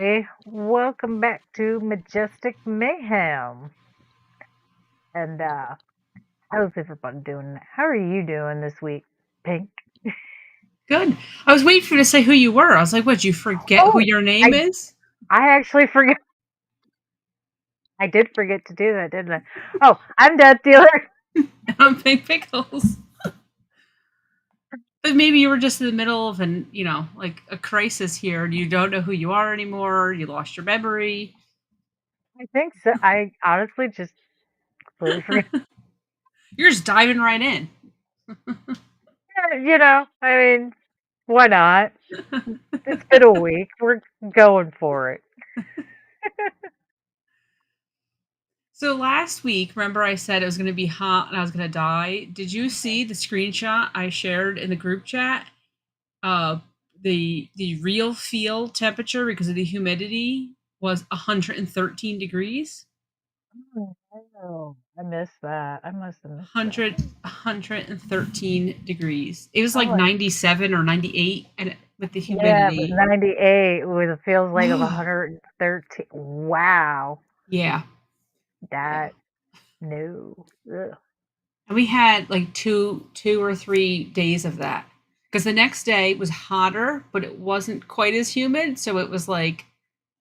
Hey, welcome back to Majestic Mayhem. And how's everybody doing? How are you doing this week, Pink? Good. I was waiting for you to say who you were. I was like, what, did you forget who Oh, your I name is? I actually forget. I did forget to do that, didn't I? Oh, I'm Death Dealer. I'm Pink Pickles. But maybe you were just in the middle of like a crisis here and you don't know who you are anymore. You lost your memory. I think so. I honestly just completely forget. You're just diving right in. I mean, why not? It's been a week. We're going for it. So last week, remember I said it was going to be hot and I was going to die? Did you see the screenshot I shared in the group chat? Uh, the real feel temperature because of the humidity was 113 degrees. Oh, I missed that. I must have missed that. 113 degrees. It was like Oh, 97 or 98 and with the yeah, but humidity. 98 with it feels like of 113. Wow. Yeah. Yeah. That no. Ugh. And we had like two or 3 days of that. Because the next day was hotter, but it wasn't quite as humid. So it was like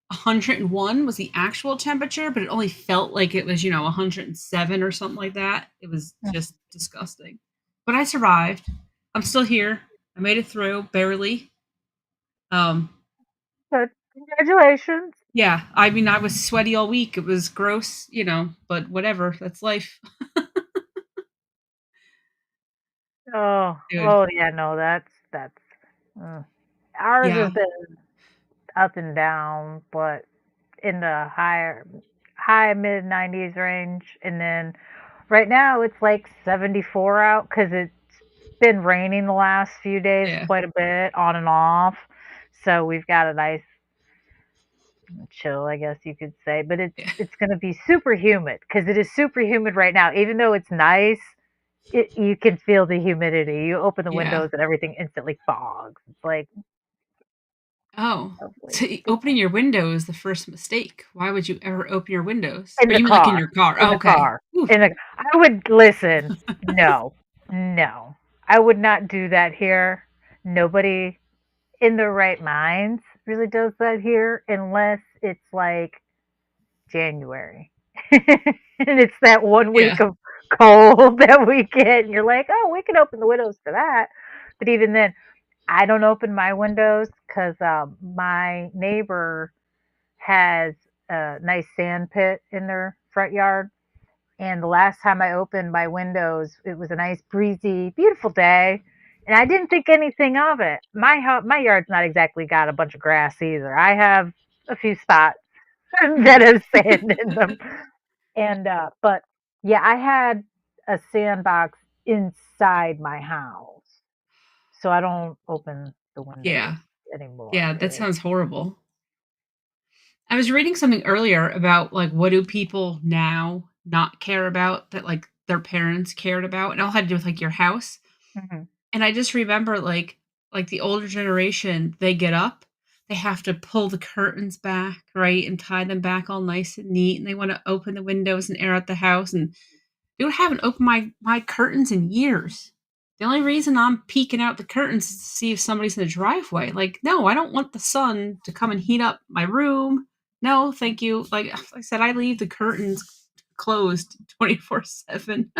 101 was the actual temperature, but it only felt like it was, 107 or something like that. It was just disgusting. But I survived. I'm still here. I made it through barely. Um, But congratulations. yeah, I mean, I was sweaty all week. It was gross, but whatever. That's life. Oh, Dude. oh yeah, no, that's mm. Ours Yeah. has been up and down, but in the high mid 90s range, and then right now it's like 74 out because it's been raining the last few days Yeah. quite a bit on and off. So we've got a nice chill, I guess you could say. But it's Yeah. it's going to be super humid because it is super humid right now. Even though it's nice, you can feel the humidity. You open the Yeah. windows and everything instantly fogs. It's like Oh. lovely. So opening your window is the first mistake. Why would you ever open your windows? In Or the you mean like in car, your car? in Oh, the okay. car, Ooh. in the. I would listen. No, no, I would not do that here. Nobody in their right minds really does that here unless it's like January. And it's that one Yeah. week of cold that we get, and you're like, oh, we can open the windows for that. But even then, I don't open my windows because my neighbor has a nice sand pit in their front yard. And the last time I opened my windows, it was a nice, breezy, beautiful day. And I didn't think anything of it. My yard's not exactly got a bunch of grass either. I have a few spots that have sand in them. And but yeah, I had a sandbox inside my house, so I don't open the windows Yeah. anymore, Yeah, that really. sounds horrible. I was reading something earlier about like what do people now not care about that like their parents cared about, and it all had to do with like your house. Mhm. And I just remember like the older generation, they get up, they have to pull the curtains back, right, and tie them back all nice and neat, and they want to open the windows and air out the house. And dude, I haven't opened my curtains in years. The only reason I'm peeking out the curtains is to see if somebody's in the driveway. Like, no, I don't want the sun to come and heat up my room. No, thank you. Like I said, I leave the curtains closed 24/7.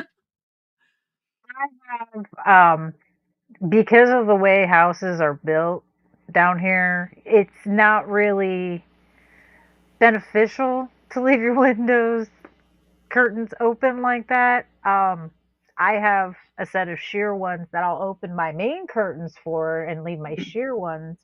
Um, because of the way houses are built down here, it's not really beneficial to leave your windows curtains open like that. I have a set of sheer ones that I'll open my main curtains for and leave my sheer ones.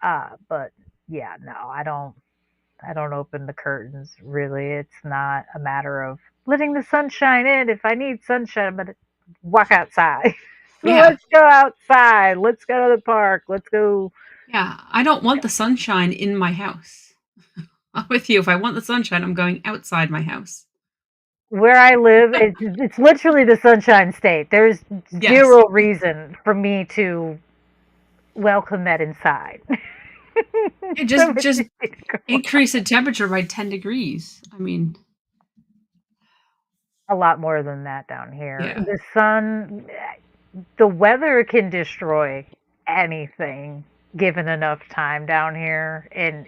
But yeah, no, I don't open the curtains really. It's not a matter of letting the sunshine in. If I need sunshine, I'm gonna walk outside. Yeah. Let's go outside. Let's go to the park. Let's go. Yeah. I don't want the sunshine in my house. I'm with you. If I want the sunshine, I'm going outside my house. Where I live, it's literally the sunshine state. There's Yes. zero reason for me to welcome that inside. Yeah, So just much just shit going on. increase the temperature by 10 degrees. I mean, A lot more than that down here. yeah. The sun, the weather can destroy anything given enough time down here, and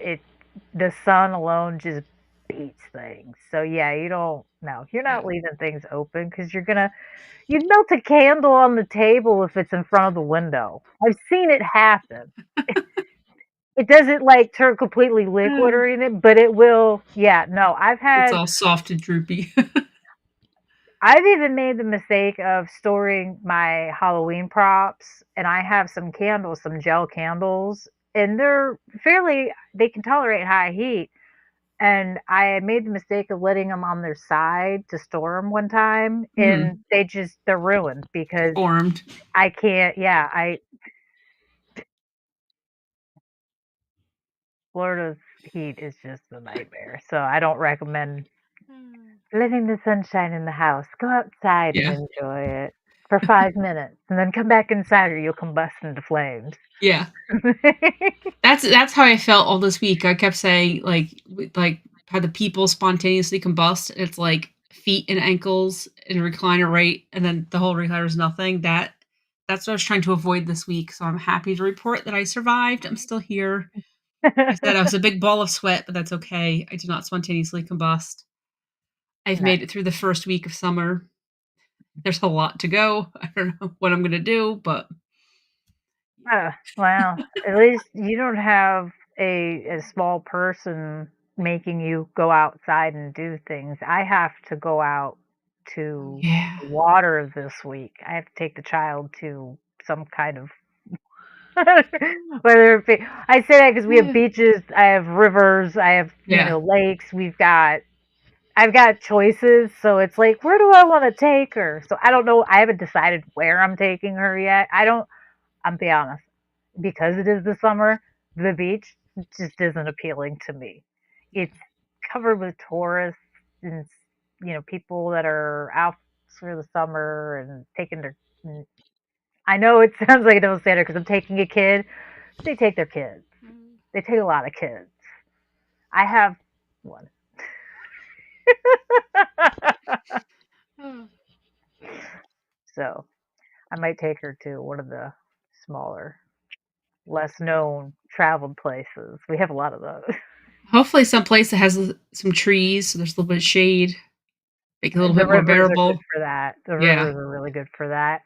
the sun alone just beats things. So yeah, you don't no, you're Yeah. not leaving things open because you'd melt a candle on the table if it's in front of the window. I've seen it happen. It doesn't like turn completely liquid or anything, but it will. Yeah, no, It's all soft and droopy. I've even made the mistake of storing my Halloween props, and I have some candles, some gel candles, and they can tolerate high heat. And I made the mistake of letting them on their side to store them one time, and Mhm. they're ruined because Formed. I can't. Yeah, Florida's heat is just a nightmare, so I don't recommend letting the sunshine in the house. Go outside and Yeah. enjoy it for 5 minutes, and then come back inside or you'll combust into flames. Yeah. That's how I felt all this week. I kept saying, like, how the people spontaneously combust. It's like feet and ankles in a recliner, right? And then the whole recliner is nothing. That's what I was trying to avoid this week. So I'm happy to report that I survived. I'm still here. I said I was a big ball of sweat, but that's okay. I did not spontaneously combust. I've Nice. made it through the first week of summer. There's a lot to go. I don't know what I'm gonna do, but Well, at least you don't have a small person making you go outside and do things. I have to go out to yeah. water this week. I have to take the child to some kind of whether it be, I say that because we have Yeah. beaches, I have rivers, I have Yeah. lakes. I've got choices, so it's like, where do I want to take her? So I don't know. I haven't decided where I'm taking her yet. I don't. I'm be honest, because it is the summer. The beach just isn't appealing to me. It's covered with tourists and people that are out for the summer and taking their. I know it sounds like a double standard because I'm taking a kid. They take their kids. They take a lot of kids. I have one. Oh. So I might take her to one of the smaller, less known traveled places. We have a lot of those. Hopefully someplace that has some trees, so there's a little bit of shade, make it a little The bit more rivers are good bearable. for that. The Yeah. rivers are really good for that.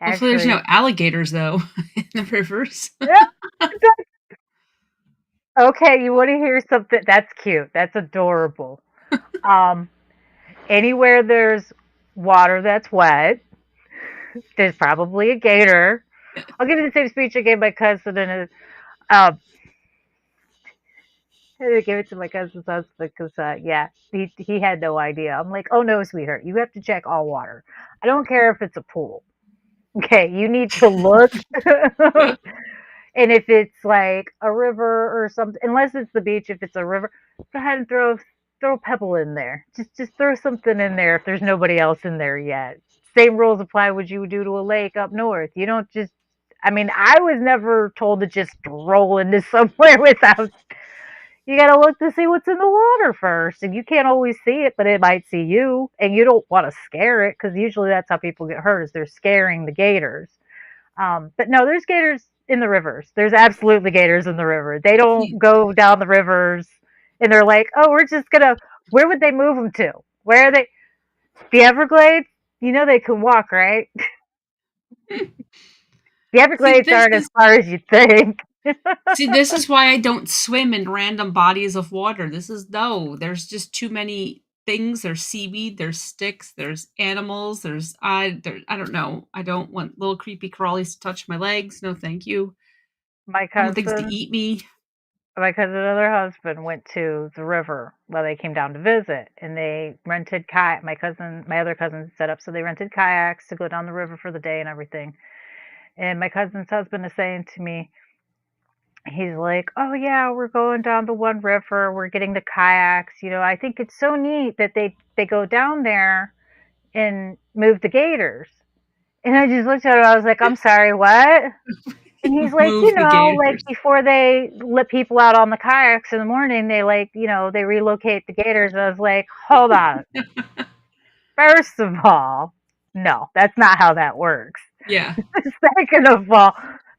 Hopefully there's no Actually, alligators though in the rivers. yeah, okay, you want to hear something? That's cute. That's adorable. Um, Anywhere there's water that's wet, there's probably a gator. I'll give you the same speech I gave my cousin and um, I gave it to my cousin's husband because, yeah, he had no idea. I'm like, oh no, sweetheart, you have to check all water. I don't care if it's a pool. Okay, you need to look. And if it's like a river or something, unless it's the beach, if it's a river, go ahead and throw a pebble in there. Just throw something in there if there's nobody else in there yet. Same rules apply what you would do to a lake up north. You don't just I mean, I was never told to just roll into somewhere without you gotta look to see what's in the water first. And you can't always see it, but it might see you. And you don't want to scare it because usually that's how people get hurt is they're scaring the gators. But no, there's gators in the rivers. There's absolutely gators in the river. They don't go down the rivers and they're like, oh, we're just gonna. Where would they move them to? Where are they? The Everglades? You know they can walk, right? The See, Everglades aren't as far as you think. this is why I don't swim in random bodies of water. This is no, there's just too many things. There's seaweed, there's sticks, there's animals, I don't know. I don't want little creepy crawlies to touch my legs. No, thank you. My I want things to cousin, eat me. my cousin and her husband went to the river while they came down to visit, and they rented kayak. My other cousin set up, so they rented kayaks to go down the river for the day and everything. And my cousin's husband is saying to me, he's like, "Oh yeah, we're going down the one river. We're getting the kayaks. I think it's so neat that they go down there and move the gators." And I just looked at him. I was like, "I'm sorry, what?" And he's like, Move the like gators. before they let people out on the kayaks in the morning, they like, they relocate the gators. I was like, hold on. First of all, no, that's not how that works. Yeah. Second of all,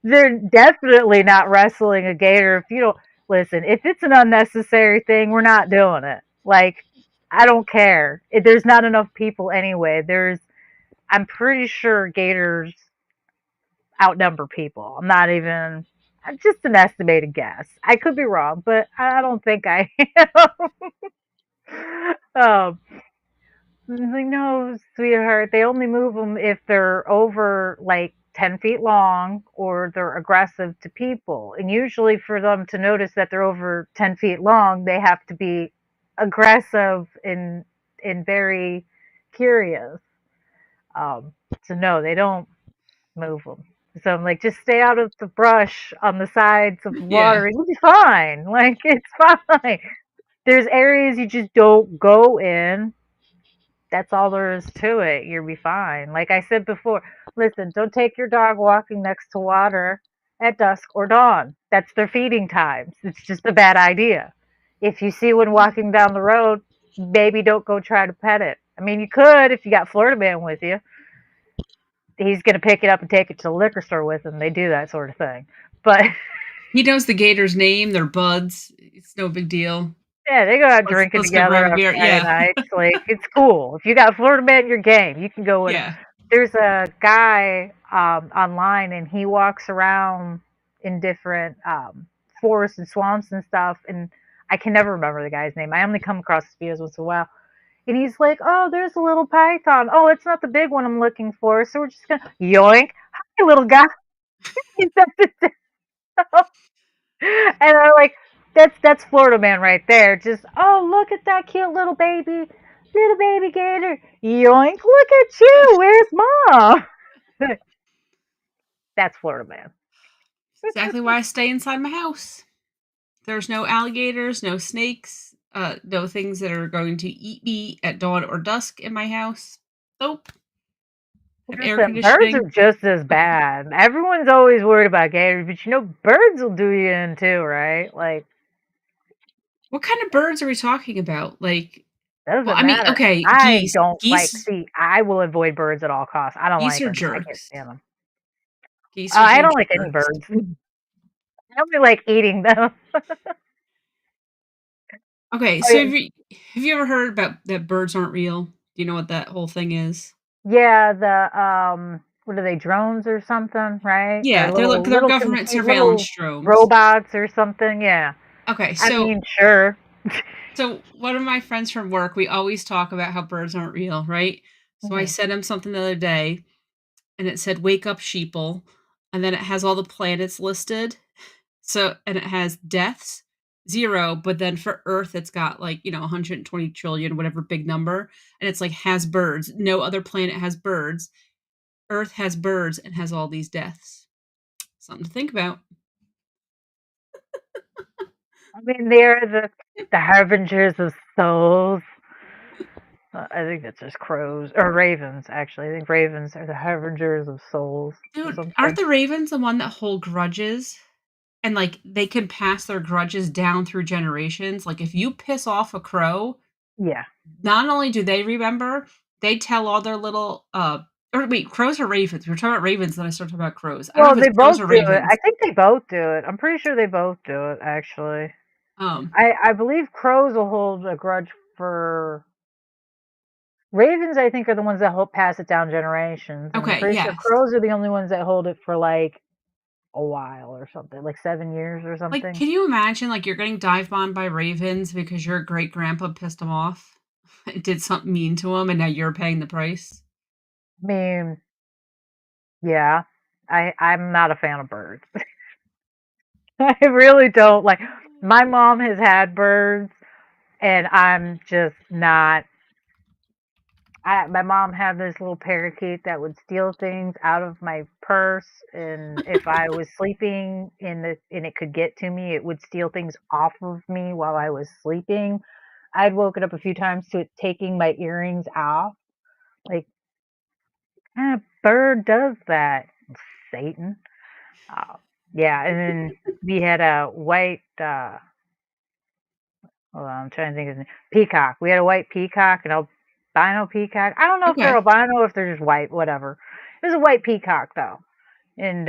they're definitely not wrestling a gator if you don't listen. If it's an unnecessary thing, we're not doing it. Like, I don't care. There's not enough people anyway. I'm pretty sure gators outnumber people. I'm not even. Just an estimated guess. I could be wrong, but I don't think I am. Like, no, sweetheart, they only move them if they're over like 10 feet long or they're aggressive to people. And usually, for them to notice that they're over 10 feet long, they have to be aggressive and very curious. So, no, they don't move them. So I'm like, just stay out of the brush on the sides of the Yeah. water and you'll be fine. Like, it's fine. There's areas you just don't go in. That's all there is to it. You'll be fine. Like I said before, listen, don't take your dog walking next to water at dusk or dawn. That's their feeding times. It's just a bad idea. If you see one walking down the road, maybe don't go try to pet it. I mean, you could if you got Florida Man with you. He's going to pick it up and take it to the liquor store with him. They do that sort of thing. But He knows the gator's name, they're buds. It's no big deal. yeah, they go out drinking Let's go together grab a on beer. Friday Yeah. nights. Like, it's cool. If you got Florida Man in your game, you can go with him. Yeah. There's a guy online, and he walks around in different forests and swamps and stuff. And I can never remember the guy's name. I only come across his videos once in a while. And he's like, "Oh, there's a little python. Oh, it's not the big one I'm looking for. So we're just gonna yoink. Hi, little guy." He sets it down. And I'm like, that's Florida Man right there. Just, oh, look at that cute little baby gator. Yoink! Look at you. Where's mom? That's Florida Man. Exactly why I stay inside my house. There's no alligators, no snakes, no things that are going to eat me at dawn or dusk in my house. Nope. Have air Listen, birds are conditioning. just as bad. Everyone's always worried about gators, but birds will do you in too, right? Like, What kind of birds are we talking about? Like, well, doesn't I mean, matter. okay, I geese. don't like. Geese See, I will avoid birds at all costs. I don't geese like are them. I can't jerks. stand them. Geese are I don't huge like any jerks. birds. I only like eating them. Okay, Oh, so yeah. have you ever heard about that birds aren't real? Do you know what that whole thing is? Yeah, the what are they, drones or something, right? They're Yeah, they're government surveillance little drones. robots or something. Yeah. Okay, I mean, sure. so one of my friends from work, we always talk about how birds aren't real, right? So I Mhm. sent him something the other day and it said wake up sheeple and then it has all the planets listed. So and it has deaths 0, but then for Earth it's got like, 120 trillion whatever big number and it's like has birds. No other planet has birds. Earth has birds and has all these deaths. Something to think about. I mean, they're the harbingers of souls. I think that's just crows or ravens. Actually, I think ravens are the harbingers of souls or Dude, aren't something. the ravens the one that hold grudges? And, like, they can pass their grudges down through generations. Like, if you piss off a crow, Yeah. not only do they remember, they tell all their little, or wait, crows or ravens? We were talking about ravens, then I started talking about crows. I don't Well, know if they it's crows both or do it. I ravens. think they both do it. I'm pretty sure they both do it. Actually, Um, I believe crows will hold a grudge for ravens. I think are the ones that help pass it down generations, and I'm okay, pretty sure yes. crows are the only ones that hold it for like a while or something, like 7 years or Like, something. can you imagine, like, you're getting dive bombed by ravens because your great grandpa pissed him off, did something mean to him, and now you're paying the price? I mean, yeah, I'm not a fan of birds. I really don't like. My mom has had birds, and I'm just not. My mom had this little parakeet that would steal things out of my purse, and if I was sleeping and it could get to me, it would steal things off of me while I was sleeping. I'd woken up a few times to it taking my earrings off. Like, kind of bird does that? Satan. Yeah, and then we had a white, hold on, I'm trying to think of his name, peacock. We had a white peacock, an albino peacock. I don't know if they're Okay. albino or if they're just white, whatever. It was a white peacock though, and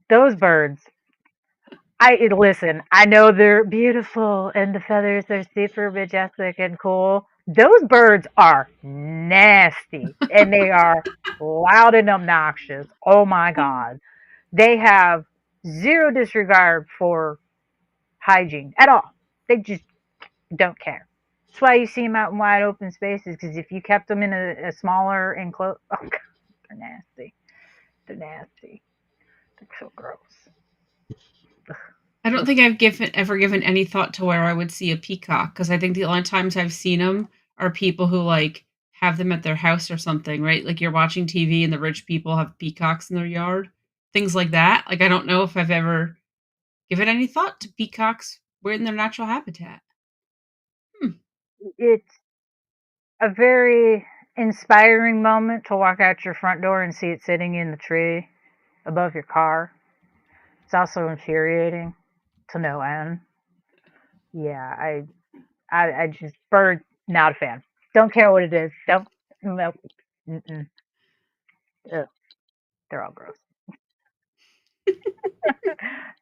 those birds. Listen. I know they're beautiful, and the feathers are super majestic and cool. Those birds are nasty, and they are loud and obnoxious. Oh my god, they have zero disregard for hygiene at all. They just don't care. That's why you see them out in wide open spaces. Because if you kept them in a smaller enclosed, oh god, they're nasty. They're nasty. They're so gross. I don't think I've ever given any thought to where I would see a peacock, because I think the only times I've seen them are people who, like, have them at their house or something, right? Like, you're watching TV and the rich people have peacocks in their yard, things like that. Like, I don't know if I've ever given any thought to peacocks were in their natural habitat. Hmm. It's a very inspiring moment to walk out your front door and see it sitting in the tree above your car. It's also infuriating to no end. Yeah, I just bird not a fan. Don't care what it is. Don't no. Mm-mm. Ugh, they're all gross.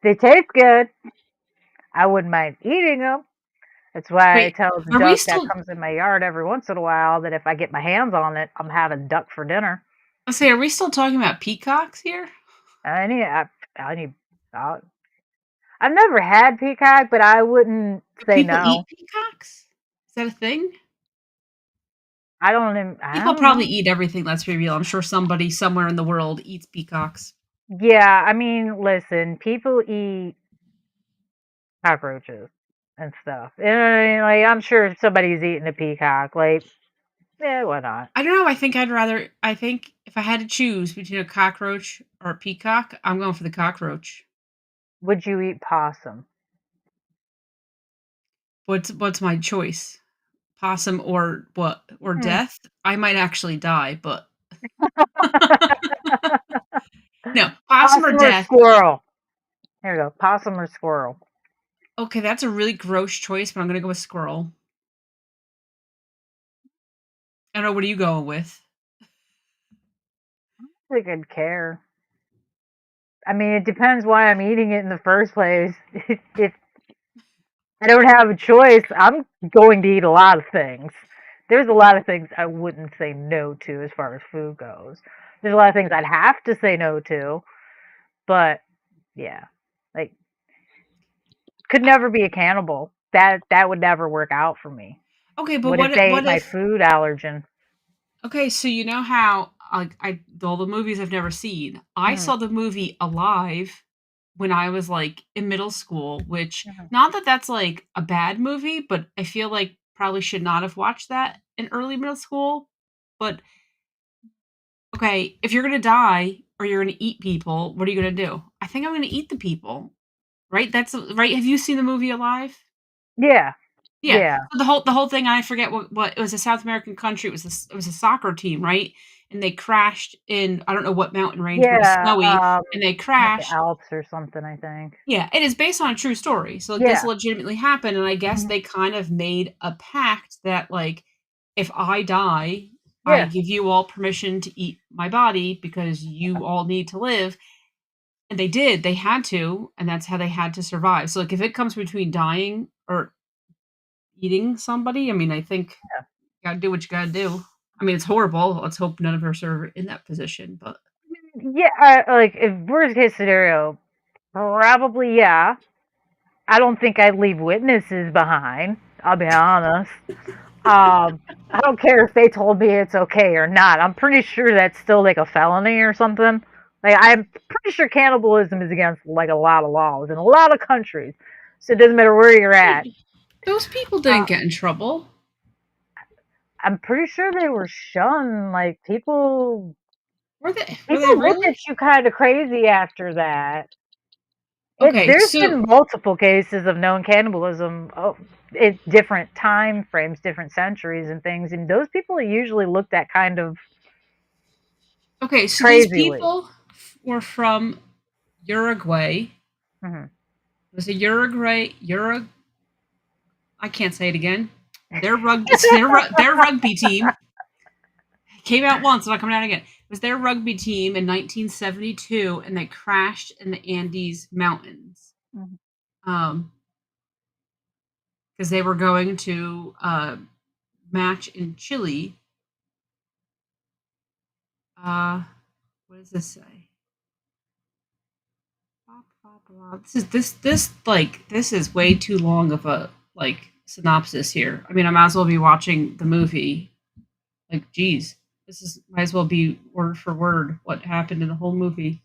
They taste good. I wouldn't mind eating them. That's why I Wait, tell the are we duck that still comes in my yard every once in a while that if I get my hands on it, I'm having duck for dinner. let's say, are we still talking about peacocks here? I need, I, I need, i I've never had peacock, but I wouldn't Do say people no. eat peacocks? Is that a thing? I People don't probably know. eat everything, let's be real. I'm sure somebody somewhere in the world eats peacocks. Yeah, I mean, listen, people eat cockroaches and stuff. You know what I mean? Like, I'm sure if somebody's eating a peacock, like, yeah, why not? I don't know, I think if I had to choose between a cockroach or a peacock, I'm going for the cockroach. Would you eat possum? What's my choice? Possum or what? Or Hmm. death? I might actually die, but no, possum or Possum or death. squirrel? There you go. Possum or squirrel? Okay, that's a really gross choice, but I'm gonna go with squirrel. I don't know, what are you going with? I don't think I'd care. I mean, it depends why I'm eating it in the first place. If I don't have a choice, I'm going to eat a lot of things. There's a lot of things I wouldn't say no to as far as food goes. There's a lot of things I'd have to say no to, but yeah, like could never be a cannibal. That would never work out for me. Okay, but What if they ate what my if food allergen? okay, so you know how, like, all the movies I've never seen. I Mhm, saw the movie Alive when I was, like, in middle school, which, mhm. not that that's, like, a bad movie, but I feel like probably should not have watched that in early middle school. But, okay, if you're gonna die or you're gonna eat people, what are you gonna do? I think I'm gonna eat the people, right? That's right? Have you seen the movie Alive? Yeah, Yeah. yeah, So the whole thing, I forget what it was, a South American country, it was a soccer team, right? And they crashed in, I don't know what mountain range, but it was yeah. snowy, and they Like the crashed. Alps or something, I think. Yeah, it is based on a true story. So, like, this Yeah, legitimately happened, and I guess mhm, they kind of made a pact that, like, if I die, I yeah, give you all permission to eat my body because you all need to live. And they did, they had to, and that's how they had to survive. So, like, if it comes between dying or eating somebody, I mean, I think yeah. you gotta do what you gotta do. I mean, it's horrible. Let's hope none of us are in that position, but Yeah, like if worst case scenario, probably yeah. I don't think I'd leave witnesses behind. I'll be honest. I don't care if they told me it's okay or not. I'm pretty sure that's still like a felony or something. Like I'm pretty sure cannibalism is against like a lot of laws in a lot of countries. So it doesn't matter where you're at. hey, those people Uh, didn't get in trouble. I'm pretty sure they were shunned. Like Were they people look really? at you kind of crazy after that. Okay, There's so been multiple cases of known cannibalism. Oh, it's different time frames, different centuries, and things, and those people are usually looked at kind of okay, so these crazily. people were from Uruguay. Hmm. It was a Uruguay. I can't say it again. Their rugby team came out once, so not coming out again. It was their rugby team in 1972, and they crashed in the Andes Mountains. Hmm. Um, because they were going to match in Chile. What does this say? This is way too long of a synopsis here. I mean, I might as well be watching the movie. Like, geez, this is might as well be word for word what happened in the whole movie.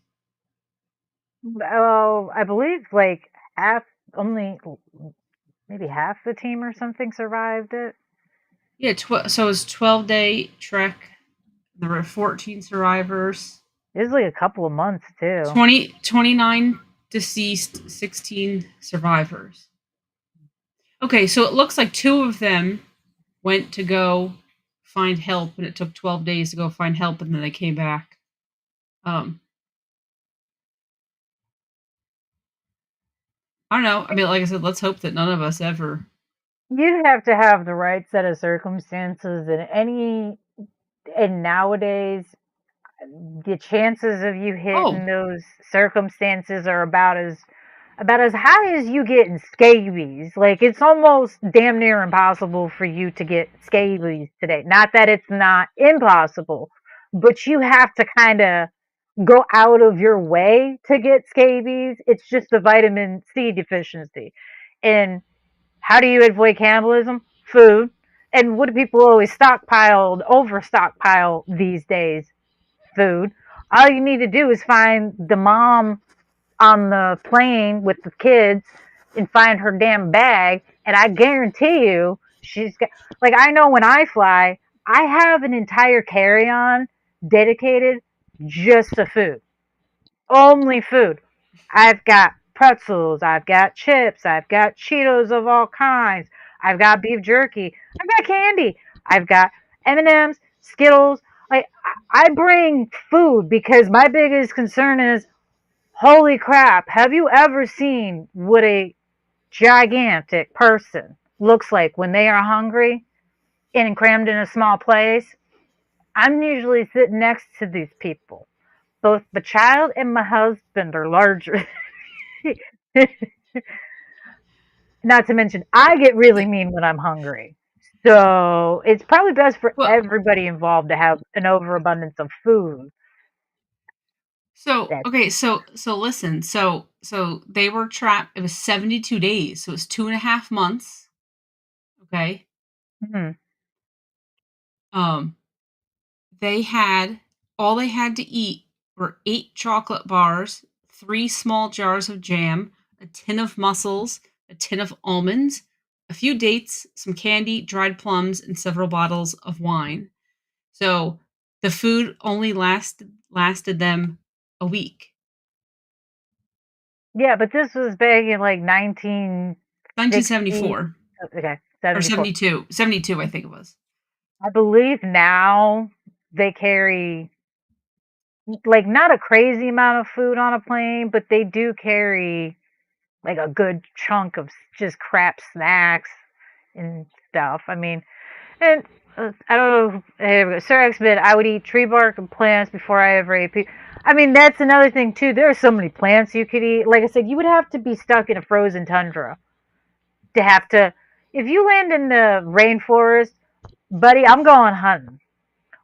Oh, I believe like half, only maybe half the team or something survived it. Yeah, so it was 12-day trek. There were 14 survivors. It was like a couple of months too. 29 deceased, 16 survivors. Okay, so it looks like two of them went to go find help, and it took 12 days to go find help, and then they came back. Um, I don't know. I mean, like I said, let's hope that none of us ever. You'd have to have the right set of circumstances, and nowadays the chances of you Oh, hitting those circumstances are about as high as you getting scabies. Like it's almost damn near impossible for you to get scabies today. Not that it's not impossible, but you have to kind of go out of your way to get scabies. It's just a vitamin C deficiency. And how do you avoid cannibalism? Food. And what do people always over stockpile these days? Food. All you need to do is find the mom on the plane with the kids and find her damn bag, and I guarantee you she's got, like, I know when I fly, I have an entire carry-on dedicated just to food. Only food. I've got pretzels, I've got chips, I've got Cheetos of all kinds, I've got beef jerky, I've got candy, I've got M&Ms, Skittles. Like I bring food because my biggest concern is, holy crap, have you ever seen what a gigantic person looks like when they are hungry and crammed in a small place? I'm usually sitting next to these people. Both the child and my husband are larger. Not to mention, I get really mean when I'm hungry. So it's probably best for well, everybody involved to have an overabundance of food. so That okay, so listen, so they were trapped. It was 72 days, so it was 2.5 months. Okay, mm, um, they had all they had to eat were 8 chocolate bars, 3 small jars of jam, a tin of mussels, a tin of almonds, a few dates, some candy, dried plums, and several bottles of wine. So the food only lasted them a week. yeah, but this was back in like 1960. 1974 Okay, or 74. 72. 72, I think it was. I believe now they carry like not a crazy amount of food on a plane, but they do carry like a good chunk of just crap snacks and stuff. I mean, and I don't know, Sir X, but I would eat tree bark and plants before I ever ate people. I mean, that's another thing too. There are so many plants you could eat. Like I said, you would have to be stuck in a frozen tundra to have to. If you land in the rainforest, buddy, I'm going hunting.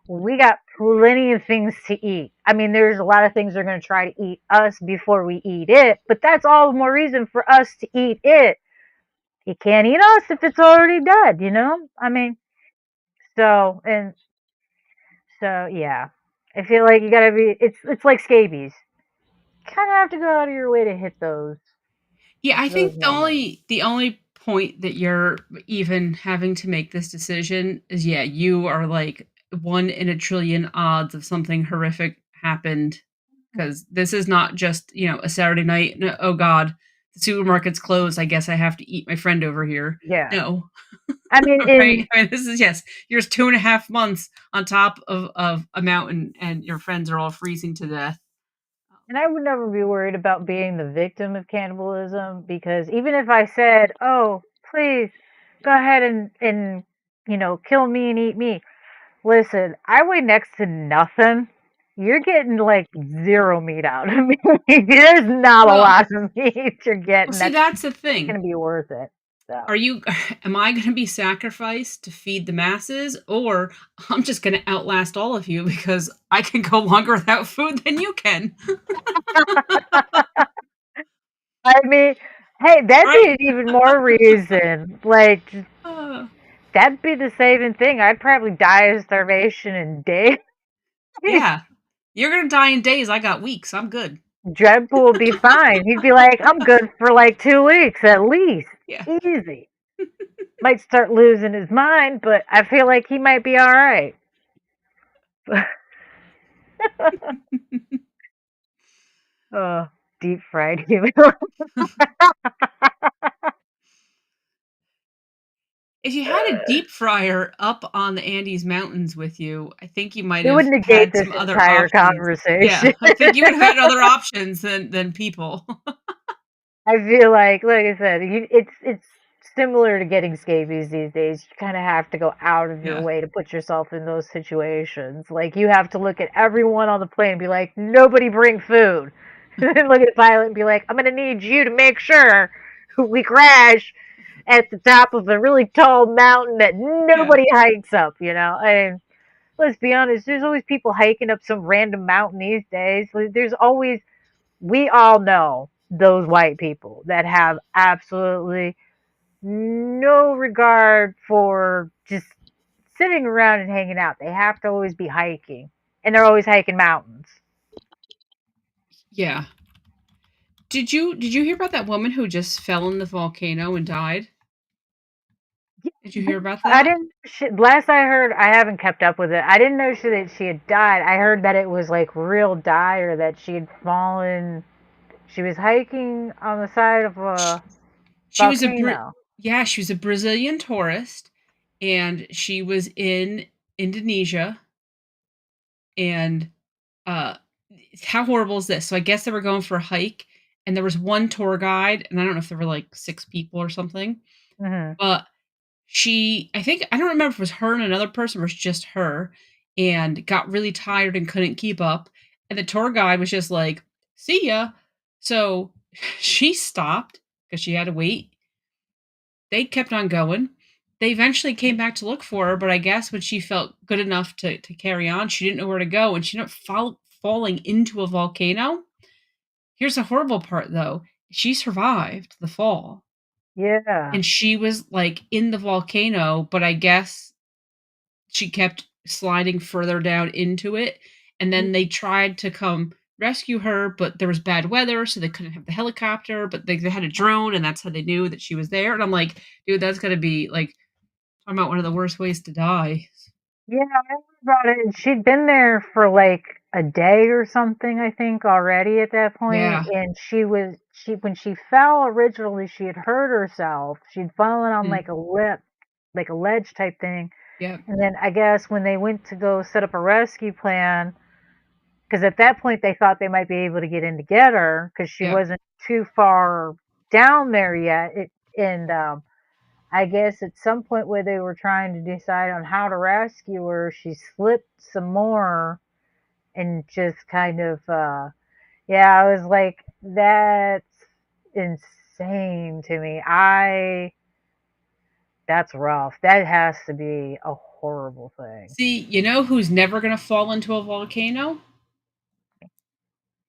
We got plenty of things to eat. I mean, there's a lot of things they're going to try to eat us before we eat it, but that's all the more reason for us to eat it. You can't eat us if it's already dead, you know? I mean, so, and so, yeah. I feel like you gotta be, it's like scabies. Kind of have to go out of your way to hit Yeah, I those think moments. the only point that you're even having to make this decision is, yeah, you are like 1 in a trillion odds of something horrific happened, because this is not just, a Saturday night. No, oh God, the supermarket's closed. I guess I have to eat my friend over here. Yeah. No, I mean, right? in I mean, this is, yes, you're 2.5 months on top of a mountain, and your friends are all freezing to death. And I would never be worried about being the victim of cannibalism because even if I said, "Oh, please go ahead and kill me and eat me." Listen, I weigh next to nothing. You're getting like zero meat out of me. There's not a Well, lot of meat you're well, getting. see, That's that's the not thing. going to be worth it. So. Are you am I gonna be sacrificed to feed the masses, or I'm just gonna outlast all of you because I can go longer without food than you can, I mean, hey, that'd be right? an even more reason. Like, Uh, that'd be the saving thing. I'd probably die of starvation in days. yeah. You're gonna die in days, I got weeks, I'm good. Dreadpool would be fine. He'd be like, I'm good for like 2 weeks at least. Yeah. Easy. Might start losing his mind, but I feel like he might be all right. Oh, deep fried human. If you had a deep fryer up on the Andes Mountains with you, I think you might It would have negate had this some other entire options. Yeah, conversation. I think you would have had other options than people. I feel like I said, it's similar to getting scabies these days. You kind of have to go out of your Yeah, way to put yourself in those situations. Like you have to look at everyone on the plane and be like, nobody bring food. And then look at the pilot and be like, I'm gonna need you to make sure we crash at the top of a really tall mountain that yeah. nobody hikes up. And let's be honest, there's always people hiking up some random mountain these days. Like, there's always we all know those white people that have absolutely no regard for just sitting around and hanging out. They have to always be hiking, and they're always hiking mountains. Yeah. Did you hear about that woman who just fell in the volcano and died? Did you hear about I that? didn't. Last I heard, I haven't kept up with it. I didn't know that she had died. I heard that it was like real dire, that she had fallen. She was hiking on the side of a She was a volcano. yeah, she was a Brazilian tourist, and she was in Indonesia, and uh how horrible is this? So I guess they were going for a hike, and there was one tour guide, and I don't know if there were like 6 people or something, Hmm. but I don't remember if it was her and another person or it was just her, and got really tired and couldn't keep up, and the tour guide was just like, "See ya." So she stopped because she had to wait. They kept on going. They eventually came back to look for her, but I guess when she felt good enough to carry on, she didn't know where to go, and she ended up falling into a volcano. Here's the horrible part, though. She survived the fall, Yeah. and she was, like, in the volcano, but I guess she kept sliding further down into it, and then they tried to come rescue her, but there was bad weather, so they couldn't have the helicopter, but they had a drone, and that's how they knew that she was there, and I'm like, "Dude, that's gotta be, like, talking about one of the worst ways to die." Yeah, I heard about it. And she'd been there for like a day or something, I think, already at that point. Yeah. And she when she fell originally, she had hurt herself. She'd fallen on Mhm. like a lip, like a ledge type thing. Yep. And then I guess when they went to go set up a rescue plan, because at that point they thought they might be able to get in to get her because she Yep. wasn't too far down there yet. And I guess at some point where they were trying to decide on how to rescue her, she slipped some more and just kind of, yeah, I was like, that's insane to me. That's rough. That has to be a horrible thing. See, you know who's never gonna fall into a volcano?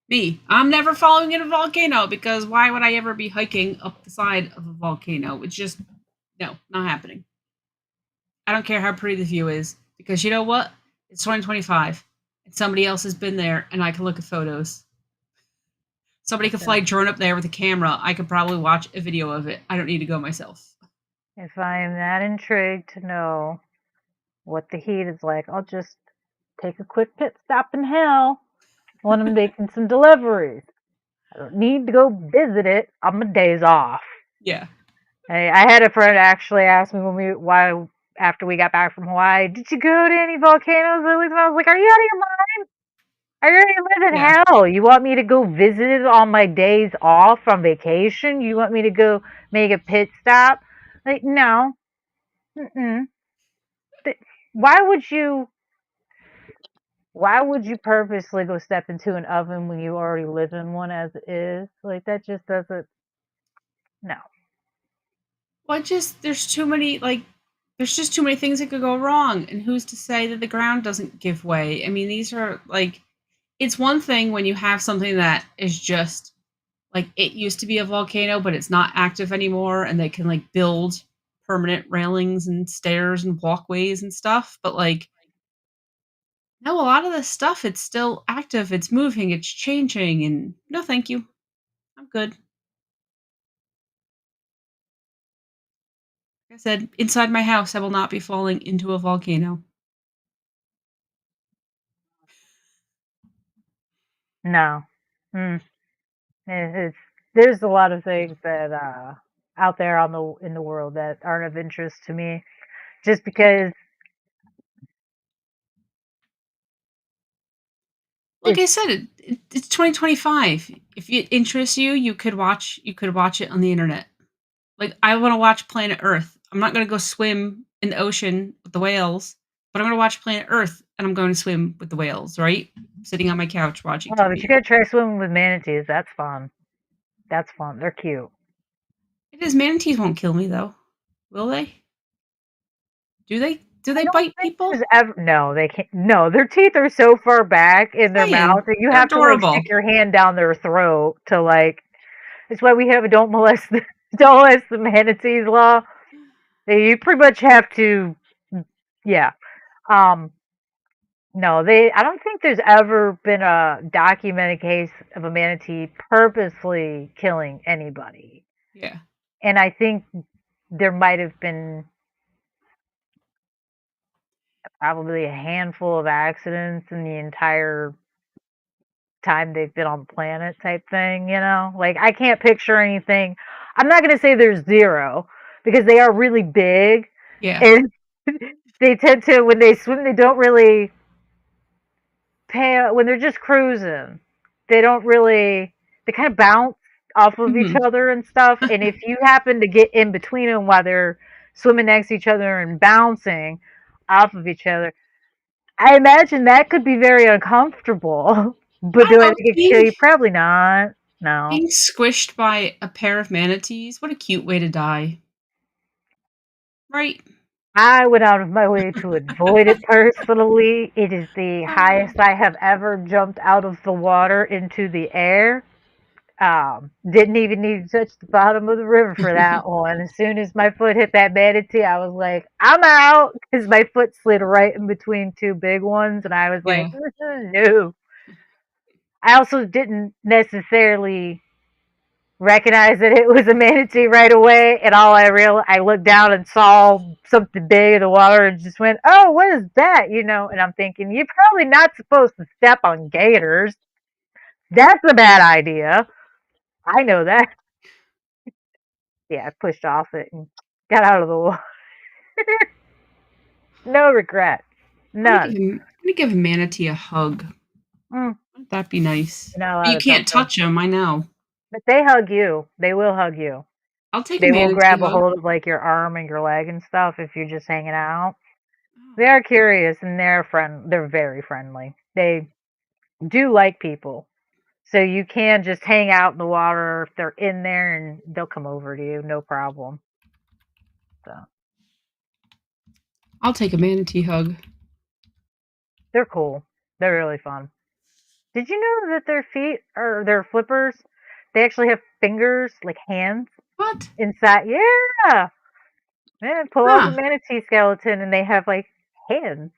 Me. I'm never falling in a volcano because why would I ever be hiking up the side of a volcano? It's just no, not happening. I don't care how pretty the view is because you know what? It's 2025 and somebody else has been there and I can look at photos. Somebody could fly a Listen, drone up there with a camera. I could probably watch a video of it. I don't need to go myself. if I am that intrigued to know what the heat is like, I'll just take a quick pit stop in hell when I'm making some deliveries. I don't need to go visit it on my days off. Yeah. Hey, I had a friend actually ask me when we why after we got back from Hawaii, did you go to any volcanoes? I was like, are you out of your mind? I already live in Yeah. hell. You want me to go visit it on my days off from vacation? You want me to go make a pit stop? Like, no. Mm-mm. Th- Why would you? Why would you purposely go step into an oven when you already live in one as it is? Like that just doesn't. No. Well, just there's just too many things that could go wrong, and who's to say that the ground doesn't give way? I mean, these are like it's one thing when you have something that is just like it used to be a volcano, but it's not active anymore, and they can like build permanent railings and stairs and walkways and stuff. But like, no, a lot of this stuff it's still active, it's moving, it's changing, and no, thank you, I'm good. Like I said, inside my house, I will not be falling into a volcano. No. Mm. It's there's a lot of things that out there on the in the world that aren't of interest to me just because Like it's I said, it's 2025. If it interests you, you could watch it on the internet. Like I want to watch Planet Earth. I'm not going to go swim in the ocean with the whales, but I'm going to watch Planet Earth and I'm going to swim with the whales, right? Sitting on my couch watching well, but you TV. gotta try swimming with manatees. That's fun. That's fun. They're cute. It is manatees won't kill me though. Will they? Do they? Do I they don't bite think people? there's ever no, they can't no, their teeth are so far back in their Saying mouth that you they're have to like adorable. stick your hand down their throat to like that's why we have a don't molest the don't molest the manatees law. You pretty much have to yeah. Um no, they I don't think there's ever been a documented case of a manatee purposely killing anybody. Yeah. And I think there might have been probably a handful of accidents in the entire time they've been on the planet type thing, you know? Like I can't picture anything. I'm not going to say there's zero because they are really big Yeah. and they tend to when they swim they don't really pay when they're just cruising. They don't really they kind of bounce off of each Hmm. other and stuff and if you happen to get in between them while they're swimming next to each other and bouncing off of each other, I imagine that could be very uncomfortable. But I do I don't know. think it kill you? Probably not. No. Being squished by a pair of manatees. What a cute way to die, right? I went out of my way to avoid it personally. It is the Uh, highest I have ever jumped out of the water into the air. Didn't even need to touch the bottom of the river for that one. As soon as my foot hit that manatee, I was like, I'm out because my foot slid right in between two big ones, and I was like, yeah. no. I also didn't necessarily recognize that it was a manatee right away, and I looked down and saw something big in the water and just went, "Oh, what is that?" You know, and I'm thinking you're probably not supposed to step on gators. That's a bad idea. I know that. Yeah, I pushed off it and got out of the water. No regrets. None. I'm gonna give a manatee a hug. Mm, Wouldn't that be nice? you're not But allowed you to touch can't them. touch them. I know. But they hug you. They will hug you. I'll take a They will manatee grab a hug. hold of like your arm and your leg and stuff if you're just hanging out. Oh, They are curious and they're very friendly. They do like people. So you can just hang out in the water if they're in there and they'll come over to you, no problem. So I'll take a manatee hug. they're cool. They're really fun. Did you know that their feet or their flippers, they actually have fingers like hands What? inside? Yeah. Man, pull off a Huh. manatee skeleton and they have like hands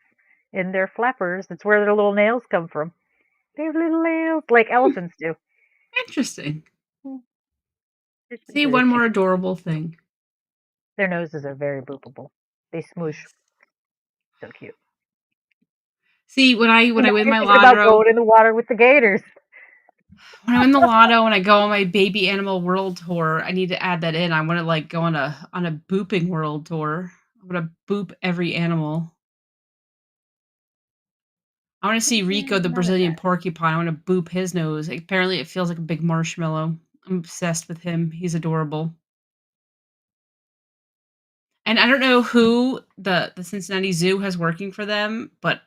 in their flappers. That's where their little nails come from. They have little nails like Hmm, elephants do. interesting. Mm, It's See, very one cute. more adorable thing. Their noses are very boopable. They smoosh. So cute. See, when Now I win you're my thinking about lotto, going in the water with the gators. when I win the lotto and I go on my baby animal world tour, I need to add that in. I want to like go on a booping world tour. I'm gonna boop every animal. I want to see Rico, the None of Brazilian that. porcupine. I want to boop his nose. Apparently, it feels like a big marshmallow. I'm obsessed with him. He's adorable. And I don't know who the Cincinnati Zoo has working for them, but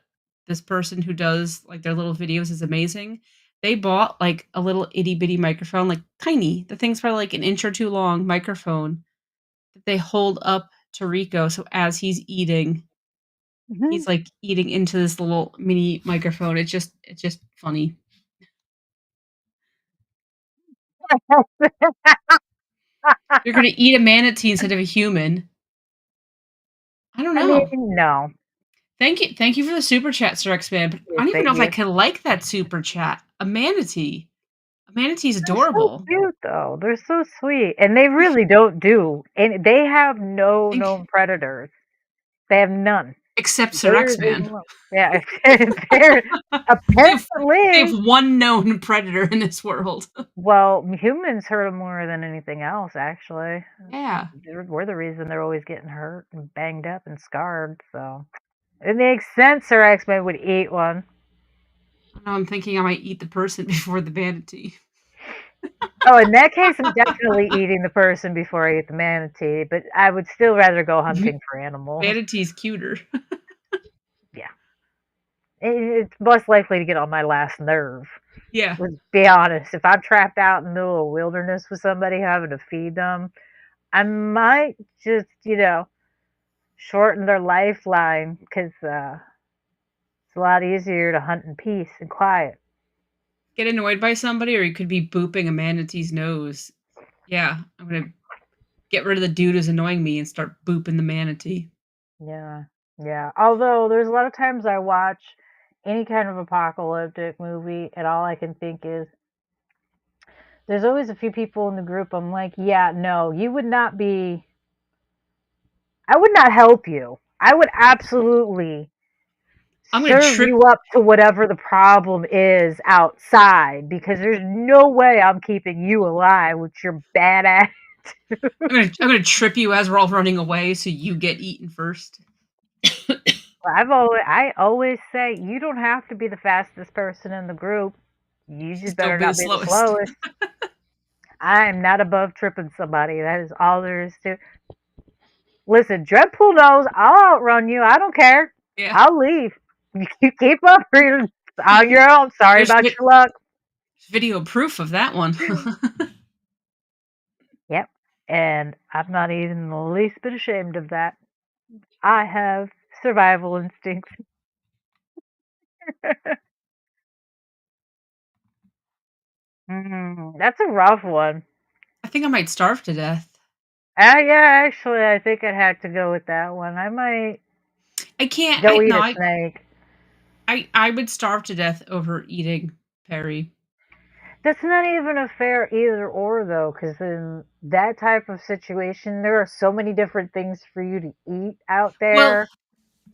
this person who does like their little videos is amazing. They bought like a little itty bitty microphone, like tiny. The thing's probably like an inch or two long microphone that they hold up to Rico. So as he's eating, Mhm. he's like eating into this little mini microphone. It's just funny. You're gonna eat a manatee instead of a human. I don't I mean, know. no. Thank you for the super chat, Sir X-Man, but I Yes, don't even know thank if I you. could like that super chat. A manatee. A manatee's They're so adorable. cute, though. They're so sweet, and they really don't do and they have no Think known predators. They have none. except Sir They're X-Man. alone. Yeah, they're They have they apparently. have one known predator in this world. Well, humans hurt them more than anything else, actually. Yeah. We're the reason they're always getting hurt and banged up and scarred, so it makes sense Sir X-Men would eat one. Now I'm thinking I might eat the person before the manatee. Oh, in that case, I'm definitely eating the person before I eat the manatee, but I would still rather go hunting for animals. Manatee's cuter. Yeah. It's most likely to get on my last nerve. Yeah. Let's be honest. If I'm trapped out in the middle of the wilderness with somebody having to feed them, I might just, shorten their lifeline because it's a lot easier to hunt in peace and quiet. Get annoyed by somebody, or you could be booping a manatee's nose. Yeah, I'm gonna get rid of the dude who's annoying me and start booping the manatee. Yeah. Yeah. Although there's a lot of times I watch any kind of apocalyptic movie and all I can think is there's always a few people in the group I'm like, yeah, no, you would not be I would not help you. I would absolutely I'm gonna serve trip. you up to whatever the problem is outside because there's no way I'm keeping you alive with your bad ass. I'm gonna trip you as we're all running away, so you get eaten first. I always say you don't have to be the fastest person in the group. You just Just don't better be the not be the slowest. slowest. I am not above tripping somebody. That is all there is to. Listen, Dreadpool knows I'll outrun you. I don't care. Yeah. I'll leave. You keep up or you're on your own. Sorry There's about your luck. video proof of that one. Yep. And I'm not even the least bit ashamed of that. I have survival instincts. That's a rough one. I think I might starve to death. Yeah, actually, I think I'd have to go with that one. I might I can't. go eat No. a snake. I would starve to death over eating Perry. That's not even a fair either or, though, because in that type of situation, there are so many different things for you to eat out Well, there.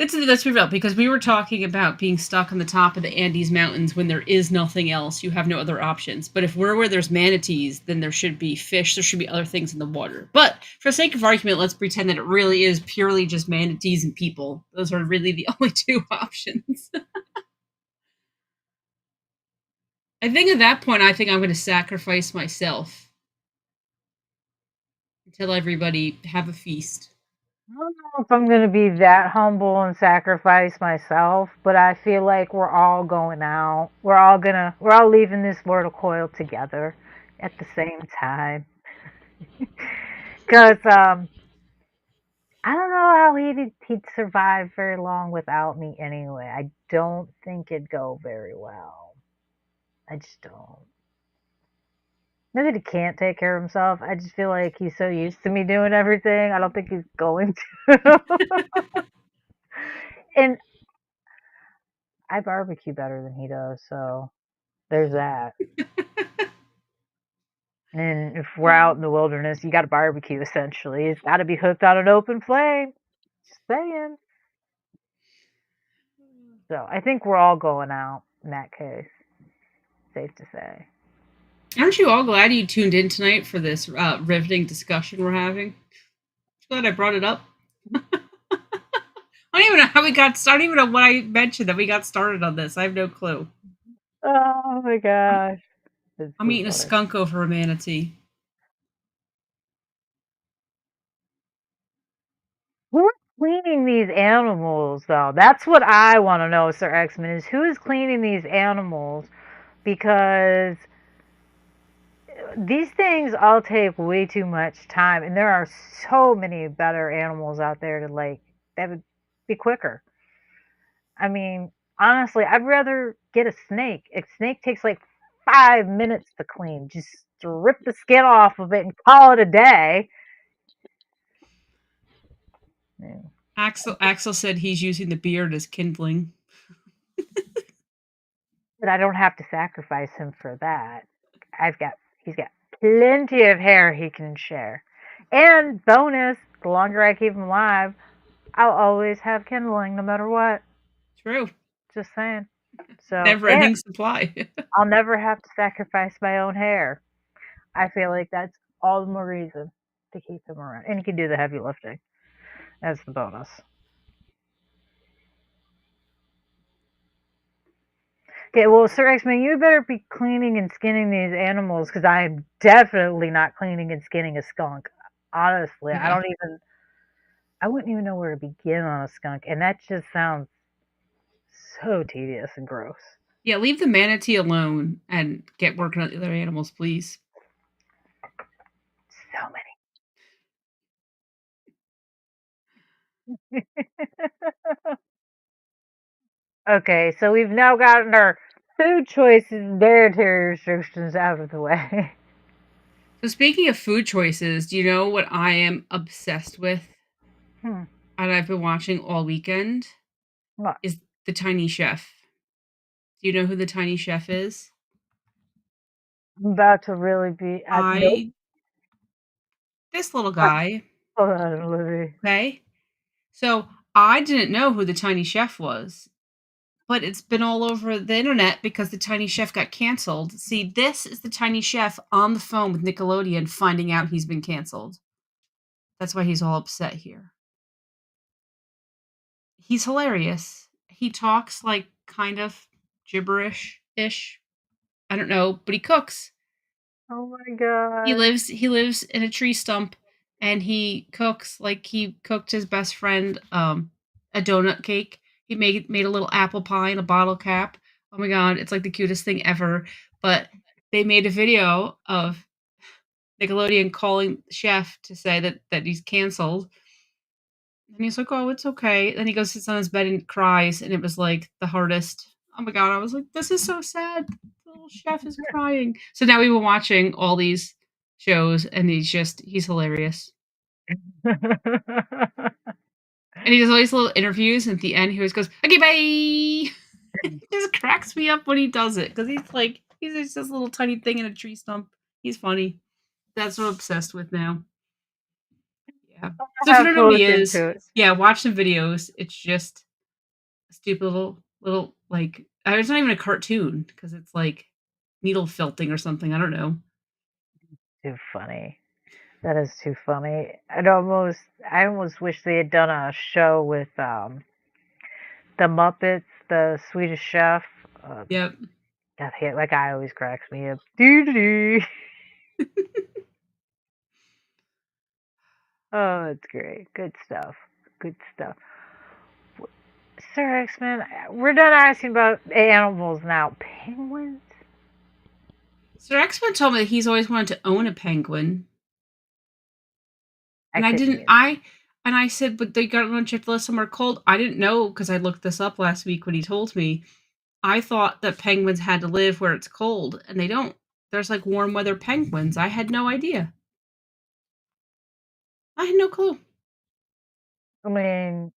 let's be real, because we were talking about being stuck on the top of the Andes Mountains when there is nothing else. You have no other options. But if we're where there's manatees, then there should be fish. There should be other things in the water. But for sake of argument, let's pretend that it really is purely just manatees and people. Those are really the only two options. I think at that point, I think I'm going to sacrifice myself and tell everybody have a feast. I don't know if I'm going to be that humble and sacrifice myself, but I feel like we're all going out. We're all leaving this mortal coil together at the same time. Because, I don't know how he'd survive very long without me anyway. I don't think it'd go very well. I just don't. Not that he can't take care of himself. I just feel like he's so used to me doing everything. I don't think he's going to. And I barbecue better than he does, so there's that. And if we're out in the wilderness, you got to barbecue essentially. It's got to be hooked on an open flame. Just saying. So I think we're all going out in that case. Safe to say. Aren't you all glad you tuned in tonight for this riveting discussion we're having? Glad I brought it up. I don't even know how we got started. I don't even know what I mentioned that we got started on this. I have no clue. Oh my I'm, gosh. It's I'm too eating a funny. skunk over a manatee. Who's cleaning these animals, though? That's what I want to know, Sir X-Men, is who is cleaning these animals? Because these things all take way too much time, and there are so many better animals out there to like that would be quicker. I mean, honestly, I'd rather get a snake. A snake takes like 5 minutes to clean. Just rip the skin off of it and call it a day. Yeah. Axel said he's using the beard as kindling. But I don't have to sacrifice him for that. He's got plenty of hair he can share. And bonus, the longer I keep him alive, I'll always have kindling no matter what. True. Just saying. So, Never and ending supply. I'll never have to sacrifice my own hair. I feel like that's all the more reason to keep him around. And he can do the heavy lifting. That's the bonus. Okay, well, Sir X-Men, you better be cleaning and skinning these animals because I am definitely not cleaning and skinning a skunk. Honestly, Yeah. I wouldn't even know where to begin on a skunk, and that just sounds so tedious and gross. Yeah, leave the manatee alone and get working on the other animals, please. So many. Okay, so we've now gotten our food choices and dietary restrictions out of the way. So speaking of food choices, do you know what I am obsessed with Hmm. and I've been watching all weekend? What? Is The Tiny Chef. Do you know who The Tiny Chef is? I'm about to really be. Nope. I This little Uh, guy, Hold on, Olivia. okay? So I didn't know who The Tiny Chef was, but it's been all over the internet because The Tiny Chef got canceled. See, this is The Tiny Chef on the phone with Nickelodeon finding out he's been canceled. That's why he's all upset here. He's hilarious. He talks like kind of gibberish ish. I don't know, but he cooks. Oh my He gosh. lives in a tree stump and he cooks like he cooked his best friend a donut cake. He made a little apple pie in a bottle cap. Oh my god, it's like the cutest thing ever. But they made a video of Nickelodeon calling the chef to say that he's canceled. And he's like, "Oh, it's okay." Then he goes sits on his bed and cries, and it was like the hardest. Oh my god, I was like, "This is so sad. The little chef is crying." So now we've been watching all these shows, and he's hilarious. And he does all these little interviews, and at the end, he always goes, "Okay, bye." It just cracks me up when he does it because he's just this little tiny thing in a tree stump. He's funny. That's what I'm obsessed with now. Yeah. So if you Have don't to know who he look is, into it. yeah, watch some videos. It's just a stupid little like it's not even a cartoon because it's like needle felting or something. I don't know. Too funny. That is too funny. I almost wish they had done a show with the Muppets, the Swedish Chef. Uh, Yep. that guy always cracks me up. Doo-doo-doo. Oh, it's great. Good stuff. Good stuff. Sir X-Men, we're done asking about animals now. Penguins? Sir X-Men told me that he's always wanted to own a penguin, I and I couldn't didn't. even. I said, but they got lunch if to let somewhere cold. I didn't know because I looked this up last week when he told me. I thought that penguins had to live where it's cold, and they don't. There's like warm weather penguins. I had no idea. I had no clue. I mean,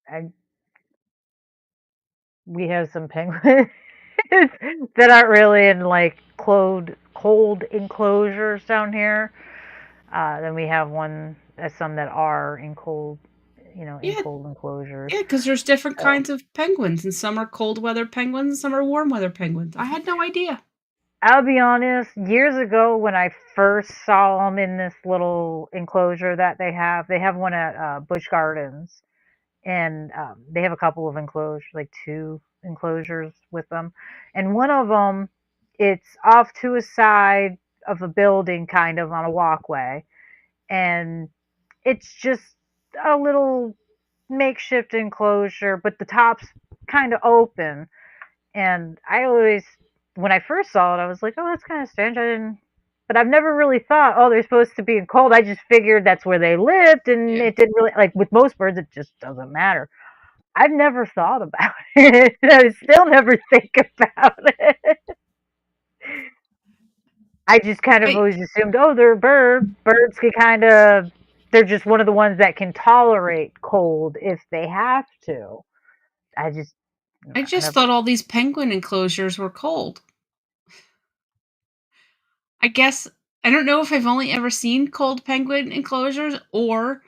we have some penguins that aren't really in like cold enclosures down here. Then we have some that are in in Yeah, cold enclosures. yeah, because there's different So kinds of penguins, and some are cold weather penguins, and some are warm weather penguins. I had no idea. I'll be honest, years ago when I first saw them in this little enclosure that they have one at Busch Gardens, and they have a couple of enclosures, like two enclosures with them, and one of them, it's off to a side of a building, kind of on a walkway, and it's just a little makeshift enclosure, but the top's kind of open. And I always, when I first saw it, I was like, oh, that's kind of strange. I didn't, but I've never really thought, oh, they're supposed to be in cold. I just figured that's where they lived, and Yeah. it didn't really, like with most birds, it just doesn't matter. I've never thought about it. I still never think about it. I just kind of I always assumed, oh, they're a bird. Birds can kind of, they're just one of the ones that can tolerate cold if they have to. I just, I I just never, thought all these penguin enclosures were cold. I guess I don't know if I've only ever seen cold penguin enclosures or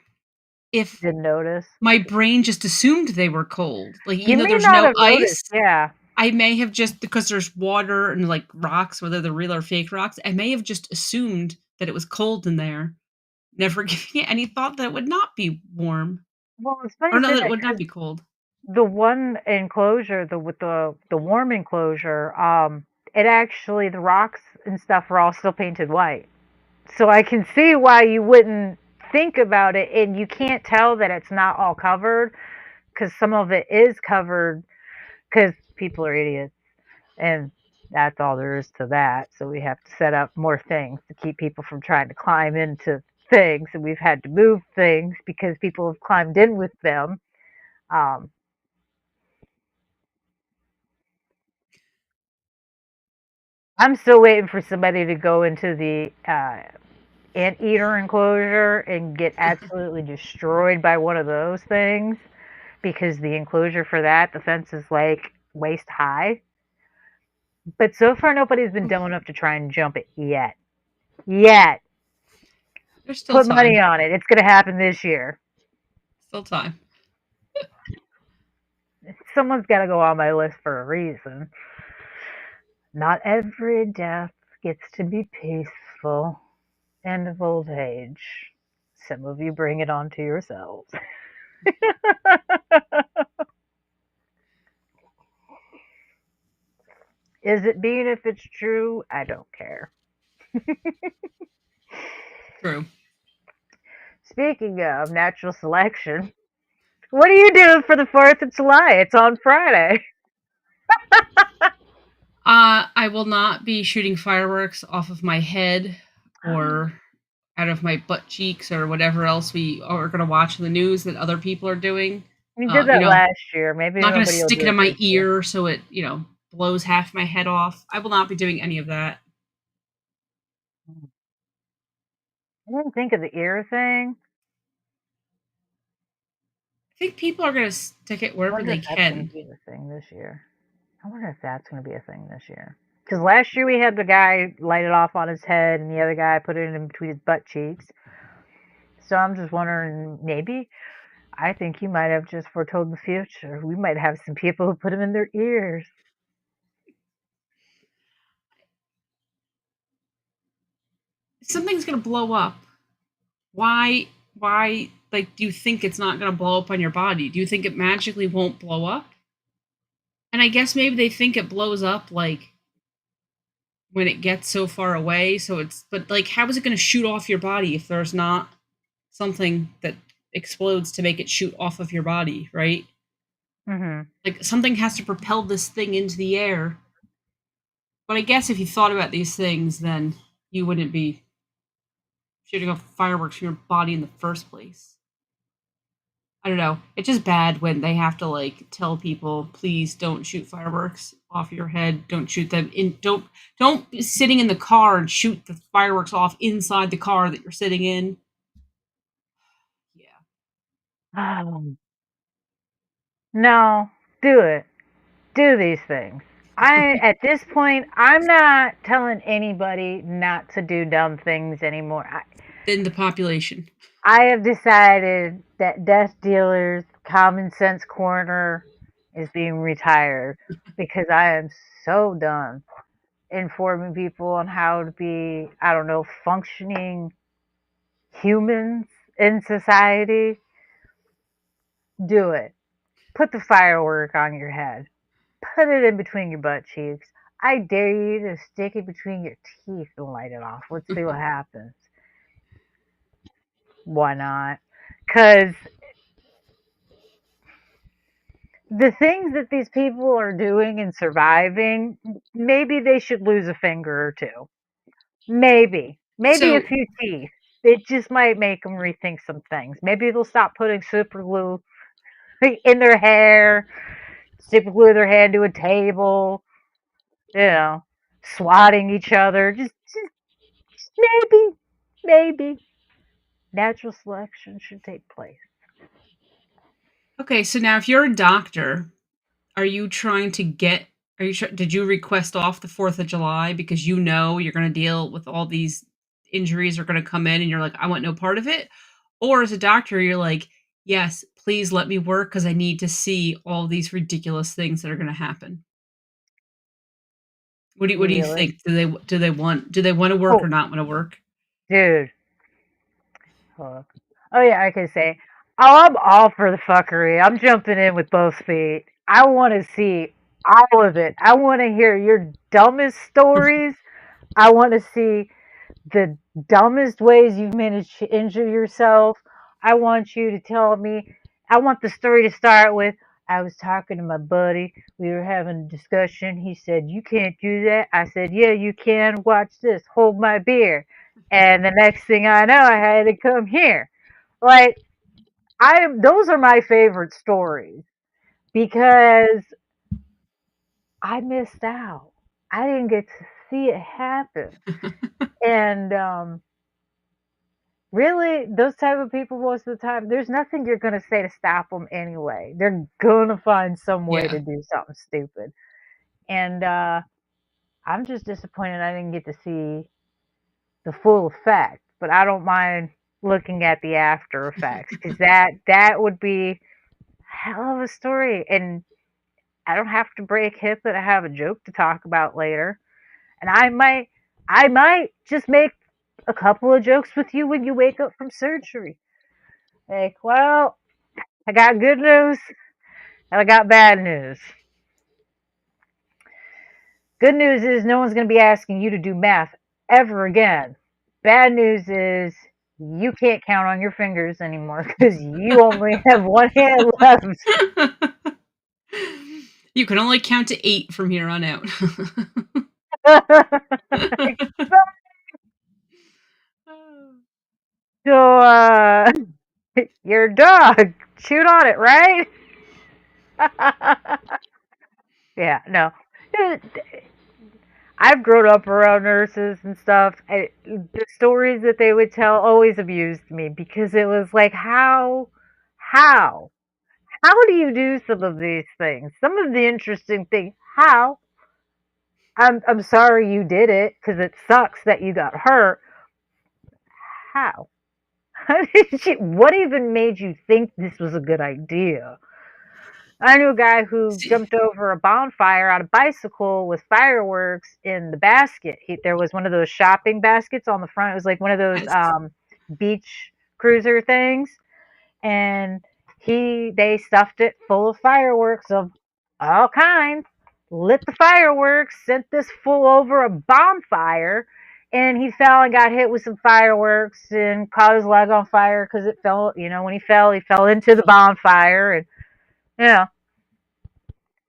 if didn't notice. my brain just assumed they were cold. Like, You even though may there's not no have noticed, ice, yeah. I may have just because there's water and, like, rocks, whether they're real or fake rocks, I may have just assumed that it was cold in there, never giving it any thought that it would not be warm. Well, it's funny Or you no, say that it that would not 'cause be cold. the one enclosure, the with the warm enclosure, it actually, the rocks and stuff are all still painted white. So I can see why you wouldn't think about it, and you can't tell that it's not all covered because some of it is covered because people are idiots, and that's all there is to that. So we have to set up more things to keep people from trying to climb into things, and we've had to move things because people have climbed in with them. Um, I'm still waiting for somebody to go into the anteater enclosure and get absolutely destroyed by one of those things because the enclosure for that, the fence is like waist high. But so far, nobody's been dumb enough to try and jump it yet. Yet. There's still Put money time. on it. It's going to happen this year. Still time. Someone's got to go on my list for a reason. Not every death gets to be peaceful. End of old age. Some of you bring it on to yourselves. Is it being if it's true? I don't care. True. Speaking of natural selection, what are you doing for the 4th of July? It's on Friday. I will not be shooting fireworks off of my head or out of my butt cheeks or whatever else we are going to watch in the news that other people are doing. We did You that know, last year. Maybe not going to nobody will stick do it in it my this year. ear so it, blows half my head off. I will not be doing any of that. I didn't think of the ear thing. I think people are going to stick it I wherever wonder they if that's going can. to be the thing this year. I wonder if that's going to be a thing this year. Because last year we had the guy light it off on his head, and the other guy put it in between his butt cheeks. So I'm just wondering, maybe I think you might have just foretold the future. We might have some people who put them in their ears. Something's going to blow up. Why, like, do you think it's not going to blow up on your body? Do you think it magically won't blow up? And I guess maybe they think it blows up, like, when it gets so far away. So but like, how is it going to shoot off your body if there's not something that explodes to make it shoot off of your body, right? Hmm. Like, something has to propel this thing into the air. But I guess if you thought about these things, then you wouldn't be shooting off fireworks from your body in the first place. I don't know. It's just bad when they have to like tell people, please don't shoot fireworks off your head. Don't shoot them in. Don't be sitting in the car and shoot the fireworks off inside the car that you're sitting in. Yeah. No, do it. Do these things. At this point, I'm not telling anybody not to do dumb things anymore. Then the population. I have decided that Death Dealer's Common Sense Corner is being retired because I am so done informing people on how to be, I don't know, functioning humans in society. Do it. Put the firework on your head. Put it in between your butt cheeks. I dare you to stick it between your teeth and light it off. Let's see what happens. Why not? Because the things that these people are doing and surviving, maybe they should lose a finger or two. Maybe a So few teeth. It just might make them rethink some things. Maybe they'll stop putting super glue in their hair, super glue their hand to a table, you know, swatting each other. Just maybe natural selection should take place. okay, so now if you're a doctor, are you trying to get are you did you request off the 4th of July because you know you're gonna deal with all these injuries are gonna come in and you're like, "I want no part of it?" Or as a doctor, you're like, "Yes, please let me work because I need to see all these ridiculous things that are gonna happen." What do you Really? think? Do they wanna work Oh, or not wanna work? dude. Fuck. Oh yeah, I can say. Oh, I'm all for the fuckery. I'm jumping in with both feet. I want to see all of it. I want to hear your dumbest stories. I want to see the dumbest ways you've managed to injure yourself. I want you to tell me. I want the story to start with. I was talking to my buddy. We were having a discussion. He said, "You can't do that." I said, "Yeah, you can. Watch this. Hold my beer." And the next thing I know, I had to come here. Like, those are my favorite stories because I missed out. I didn't get to see it happen. And really, those type of people, most of the time, there's nothing you're going to say to stop them anyway. They're going to find some way Yeah. to do something stupid. And I'm just disappointed I didn't get to see the full effect, but I don't mind looking at the after effects because that would be a hell of a story. And I don't have to break hip that I have a joke to talk about later. And I might just make a couple of jokes with you when you wake up from surgery. Like, well, I got good news and I got bad news. Good news is no one's going to be asking you to do math ever again. Bad news is you can't count on your fingers anymore because you only have one hand left. You can only count to 8 from here on out. So, your dog chewed on it, right? Yeah, no. I've grown up around nurses and stuff. The stories that they would tell always amused me because it was like, how, how do you do some of these things? Some of the interesting things, how? I'm sorry you did it because it sucks that you got hurt. How? How did you? What even made you think this was a good idea? I knew a guy who See jumped over a bonfire on a bicycle with fireworks in the basket. There was one of those shopping baskets on the front. It was like one of those yes. beach cruiser things, and they stuffed it full of fireworks of all kinds. Lit the fireworks, sent this fool over a bonfire, and he fell and got hit with some fireworks and caught his leg on fire because it fell. When he fell into the bonfire, and you know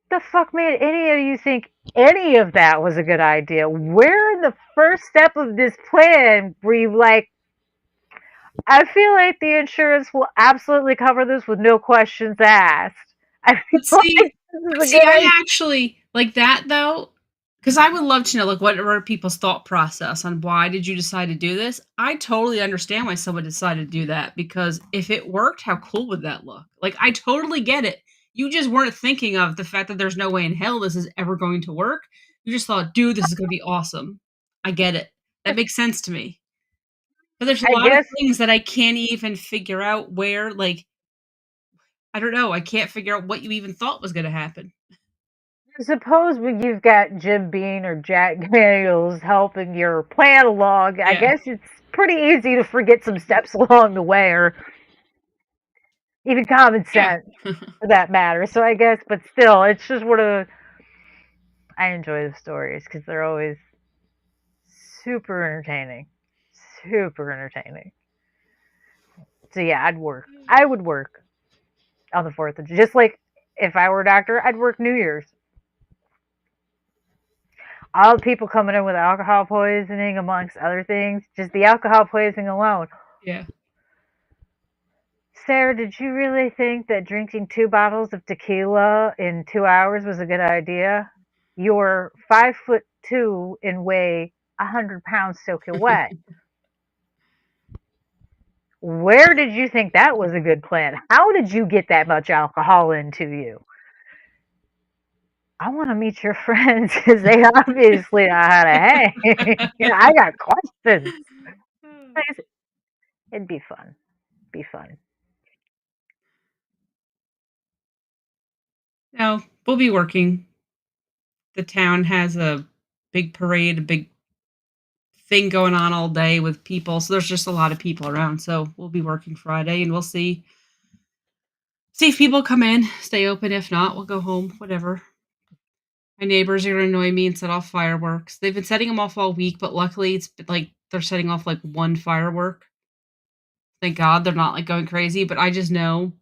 the fuck made any of you think any of that was a good idea? Where in the first step of this plan were you like, I feel like the insurance will absolutely cover this with no questions asked. I feel But like see this is a see, good idea. I actually like that though, because I would love to know, like, what were people's thought process on why did you decide to do this? I totally understand why someone decided to do that because if it worked, how cool would that look? Like, I totally get it. You just weren't thinking of the fact that there's no way in hell this is ever going to work. You just thought, "Dude, this is gonna be awesome." I get it. That makes sense to me. But there's a I lot of guess things that I can't even figure out where, like, I don't know, I can't figure out what you even thought was gonna happen. suppose when you've got Jim Bean or Jack Daniels helping your plan along, I Yeah. guess it's pretty easy to forget some steps along the way or even common Yeah. sense for that matter. So I guess, but still, it's just one of the, I enjoy the stories because they're always super entertaining, super entertaining. So yeah, I'd work. I would work on the 4th of just like if I were a doctor, I'd work New Year's. All the people coming in with alcohol poisoning, amongst other things, just the alcohol poisoning alone. Yeah. Sarah, did you really think that drinking 2 bottles of tequila in 2 hours was a good idea? You're 5'2" and weigh 100 pounds soaking wet. Where did you think that was a good plan? How did you get that much alcohol into you? I want to meet your friends because they obviously know how to hang. I got questions. It'd be fun. Be fun. No, we'll be working. The town has a big parade, a big thing going on all day with people. So there's just a lot of people around. So we'll be working Friday and we'll see if people come in, stay open. If not, we'll go home, whatever. My neighbors are gonna annoy me and set off fireworks. They've been setting them off all week, but luckily it's been, like they're setting off like one firework. Thank God they're not like going crazy. But I just know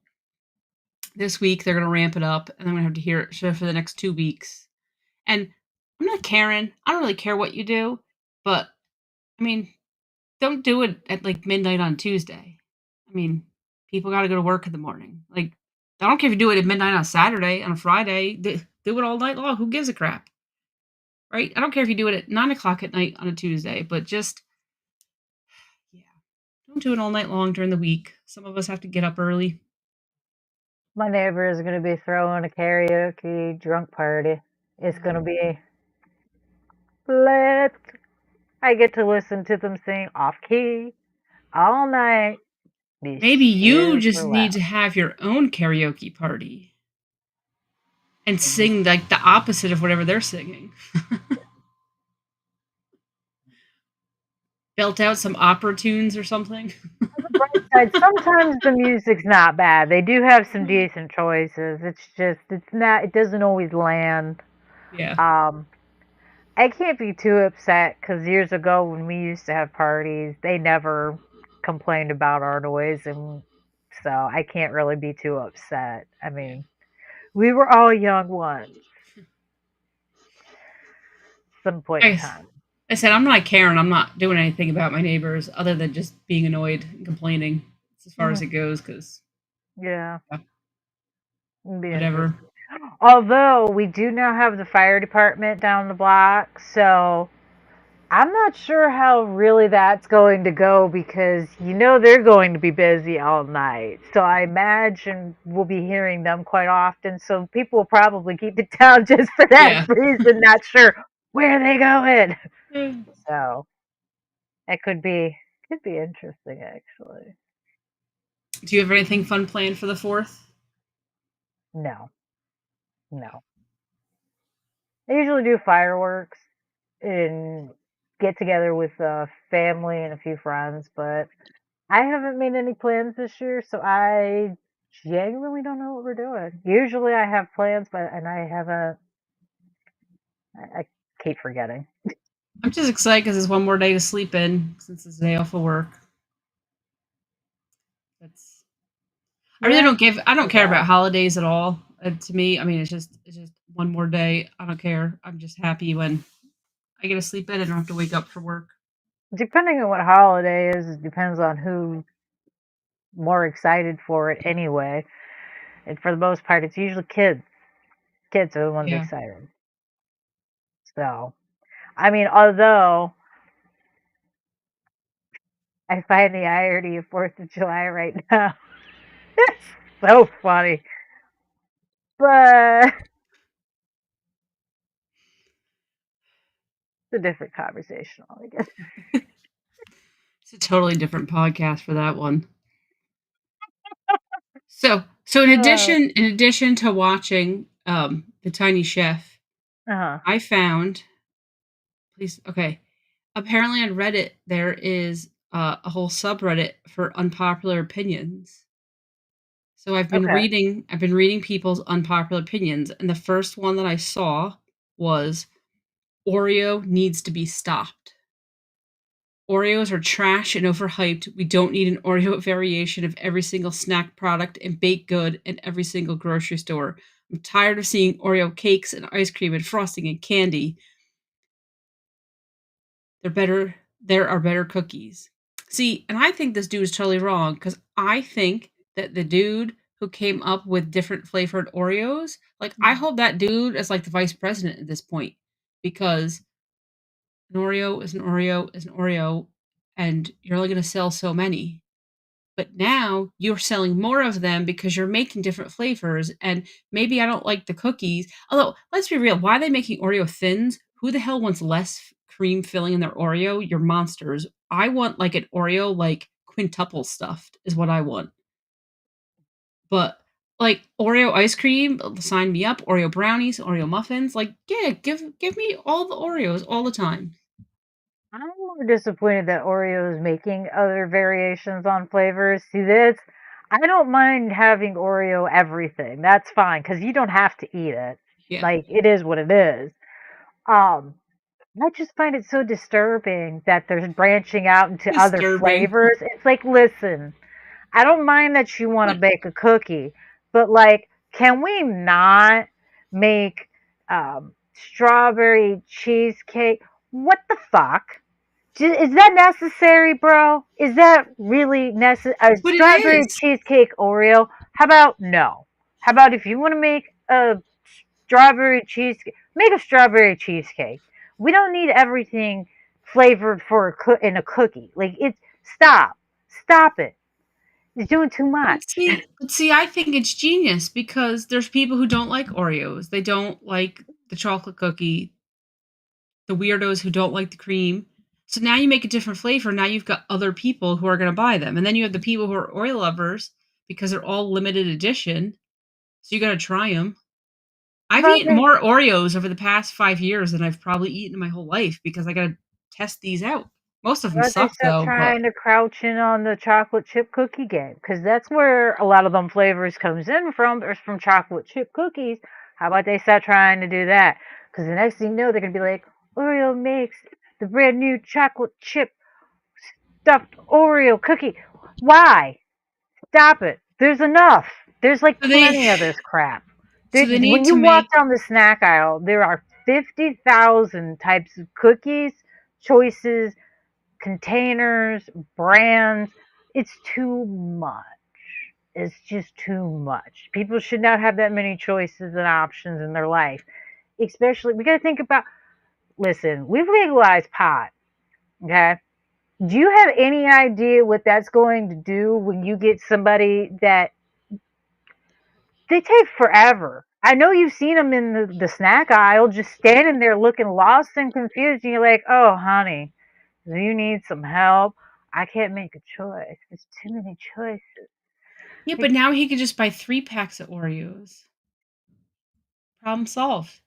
this week they're gonna ramp it up, and I'm gonna have to hear it for the next 2 weeks. And I'm not caring. I don't really care what you do, but I mean, don't do it at like midnight on Tuesday. I mean, people got to go to work in the morning. Like, I don't care if you do it at midnight on Saturday, on a Friday. Do it all night long. Who gives a crap, right? I don't care if you do it at 9 o'clock at night on a Tuesday, but just yeah, don't do it all night long during the week. Some of us have to get up early. My neighbor is going to be throwing a karaoke drunk party. It's going to be lit. I get to listen to them sing off key all night. Be Maybe you just super need loud. to have your own karaoke party and sing like the opposite of whatever they're singing. Belt out some opera tunes or something. On the bright side, sometimes the music's not bad. They do have some decent choices. It's just, it's not, it doesn't always land. Yeah. Um, I can't be too upset because years ago when we used to have parties, they never complained about our noise, and so I can't really be too upset. I Yeah. mean, we were all young once, some point in I, time. I said, I'm not caring. I'm not doing anything about my neighbors other than just being annoyed and complaining. That's as far as Mhm. it goes, because Yeah, it'd be whatever. interesting. Although we do now have the fire department down the block, so I'm not sure how really that's going to go because they're going to be busy all night. So I imagine we'll be hearing them quite often. So people will probably keep it down just for that Yeah. reason, not sure where they going. Do So it could be interesting actually. you have anything fun planned for the 4th? No, no. I usually do fireworks and get together with family and a few friends, but I haven't made any plans this year, so I genuinely don't know what we're doing. Usually I have plans, but and I haven't. I keep forgetting. I'm just excited because it's one more day to sleep in since it's a day off of work. That's I really Yeah, don't give. I don't there's care that. about holidays at all. To me, I mean, it's just one more day. I don't care. I'm just happy when I get to sleep in and don't have to wake up for work. Depending on what holiday is, it depends on who's more excited for it anyway. And for the most part, it's usually kids. Kids are the ones Yeah. excited. So, I mean, although I find the irony of 4th of July right now, it's so funny. But it's a different conversation, I guess. It's a totally different podcast for that one. So Uh in addition to watching The Tiny Chef, huh. I found please okay. Apparently on Reddit there is a whole subreddit for unpopular opinions. So Okay. I've been reading people's unpopular opinions, and the first one that I saw was Oreo needs to be stopped. Oreos are trash and overhyped. We don't need an Oreo variation of every single snack product and baked good in every single grocery store. I'm tired of seeing Oreo cakes and ice cream and frosting and candy. There are better cookies. See, and I think this dude is totally wrong because I think that the dude who came up with different flavored Oreos, like, I Mhm. hope that dude is like the vice president at this point because an Oreo is an Oreo is an Oreo, and you're only going to sell so many. But now you're selling more of them because you're making different flavors, and maybe I don't like the cookies. Although, let's be real, why are they making Oreo thins? Who the hell wants less cream filling in their Oreo? You're monsters. I want like an Oreo like quintuple stuffed is what I want. But like Oreo ice cream, sign me up. Oreo brownies, Oreo muffins, like yeah, give me all the Oreos all the time. I'm more disappointed that Oreo is making other variations on flavors. See this? I don't mind having Oreo everything. That's fine because you don't have to eat it. Yeah, Like it is what it is. Um, I just find it so disturbing that there's branching out into other disturbing. flavors. It's like, listen, I don't mind that you want to What bake a cookie, but like, can we not make strawberry cheesecake? What the fuck? Is that necessary, bro? Is that really necessary? A but it strawberry is. cheesecake Oreo? How about no? How about if you want to make a strawberry cheesecake, make a strawberry cheesecake. We don't need everything flavored for in a cookie. Like it's stop it. It's doing too much. But see, I think it's genius because there's people who don't like Oreos. They don't like the chocolate cookie, the weirdos who don't like the cream. So now you make a different flavor. Now you've got other people who are going to buy them. And then you have the people who are Oreo lovers because they're all limited edition. So you got to try them. How I've about eaten they? more Oreos over the past 5 years than I've probably eaten in my whole life because I got to test these out. Most of How them about they suck stop though, but trying to crouch in on the chocolate chip cookie game? Because that's where a lot of them flavors comes in from. Is from chocolate chip cookies. How about they stop trying to do that? Because the next thing you know, they're gonna be like, Oreo makes the brand new chocolate chip stuffed Oreo cookie. Why? Stop it. There's enough. There's like so they plenty of this crap. so they need When to you walk make down the snack aisle, there are 50,000 types of cookies, choices, containers, brands. It's too much. It's just too much. People should not have that many choices and options in their life. Especially, we got to think about, listen, we've legalized pot, okay? Do you have any idea what that's going to do when you get somebody that they take forever? I know you've seen them in the snack aisle just standing there looking lost and confused, and you're like, oh, honey, do you need some help? I can't make a choice. There's too many choices. yeah, Like, but now he could just buy 3 packs of Oreos. Problem solved.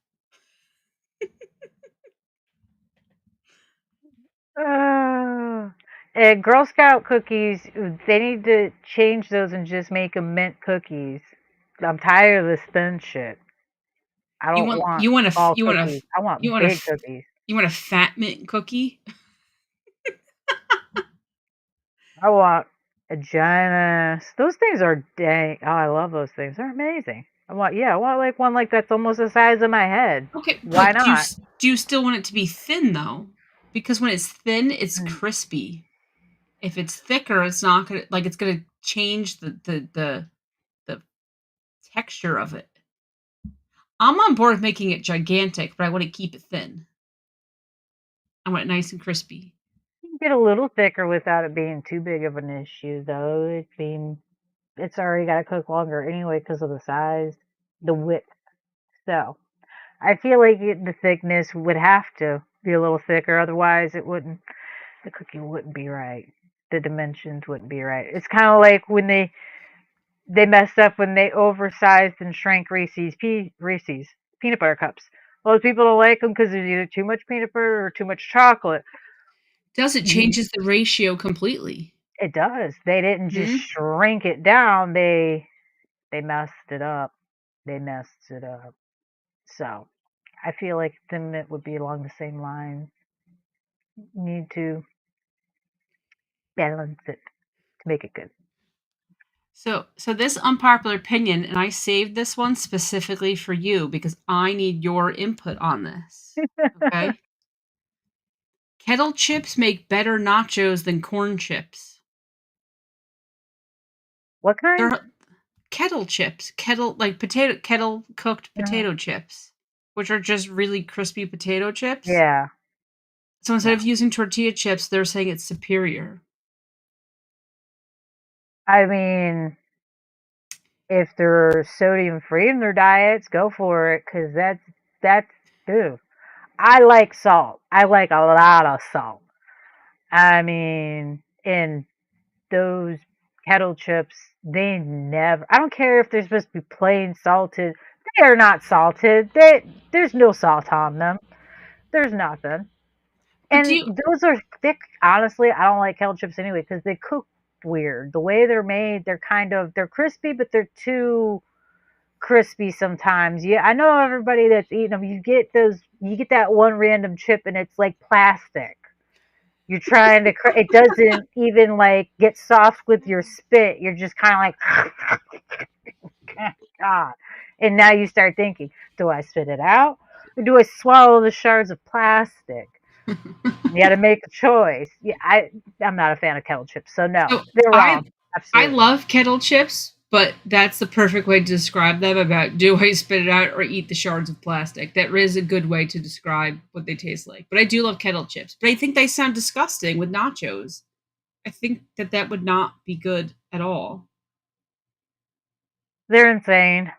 uh, and Girl Scout cookies, they need to change those and just make them mint cookies. I'm tired of this thin shit. I don't want small cookies. I you want want a big f cookies. you want a fat mint cookie? I want a giant ass. Those things are dang. Oh, I love those things. They're amazing. I want like one like that's almost the size of my head. Okay, Why but not? do you still want it to be thin though? Because when it's thin, it's Mm. crispy. If it's thicker, it's not gonna like it's gonna change the texture of it. I'm on board with making it gigantic, but I want to keep it thin. I want it nice and crispy. You can get a little thicker without it being too big of an issue, though. It's already got to cook longer anyway because of the size, the width. So I feel like the thickness would have to be a little thicker, otherwise it wouldn't. The cookie wouldn't be right. The dimensions wouldn't be right. It's kind of like when they messed up when they oversized and shrank Reese's peanut butter cups. Most people don't like them because there's either too much peanut butter or too much chocolate. Does it You, changes the ratio completely? it does. They didn't just Hmm? shrink it down. They They messed it up. They messed it up. So I feel like then it would be along the same lines. You need to balance it to make it good. So this unpopular opinion, and I saved this one specifically for you because I need your input on this. Okay? Kettle chips make better nachos than corn chips. What kind? They're kettle chips, kettle cooked Mhm. potato chips, which are just really crispy potato chips. Yeah. So instead No. of using tortilla chips, they're saying it's superior. I mean, if they're sodium free in their diets, go for it, because that's ew. I like salt. I like a lot of salt. I mean, in those kettle chips, they never. I don't care if they're supposed to be plain salted. They are not salted. There's no salt on them. There's nothing. But do And you those are thick. Honestly, I don't like kettle chips anyway because they cook weird. The way they're made, they're crispy, but they're too crispy sometimes. Yeah, I know everybody that's eating them. You get that one random chip, and it's like plastic. You're trying to, it doesn't even like get soft with your spit. You're just kind of like, God. And now you start thinking, do I spit it out or do I swallow the shards of plastic? You got to make a choice. Yeah, I'm not a fan of kettle chips, so no, so they're I wrong. I Absolutely. love kettle chips, but that's the perfect way to describe them about do I spit it out or eat the shards of plastic. That is a good way to describe what they taste like. But I do love kettle chips, but I think they sound disgusting with nachos. I think that that would not be good at all. They're insane.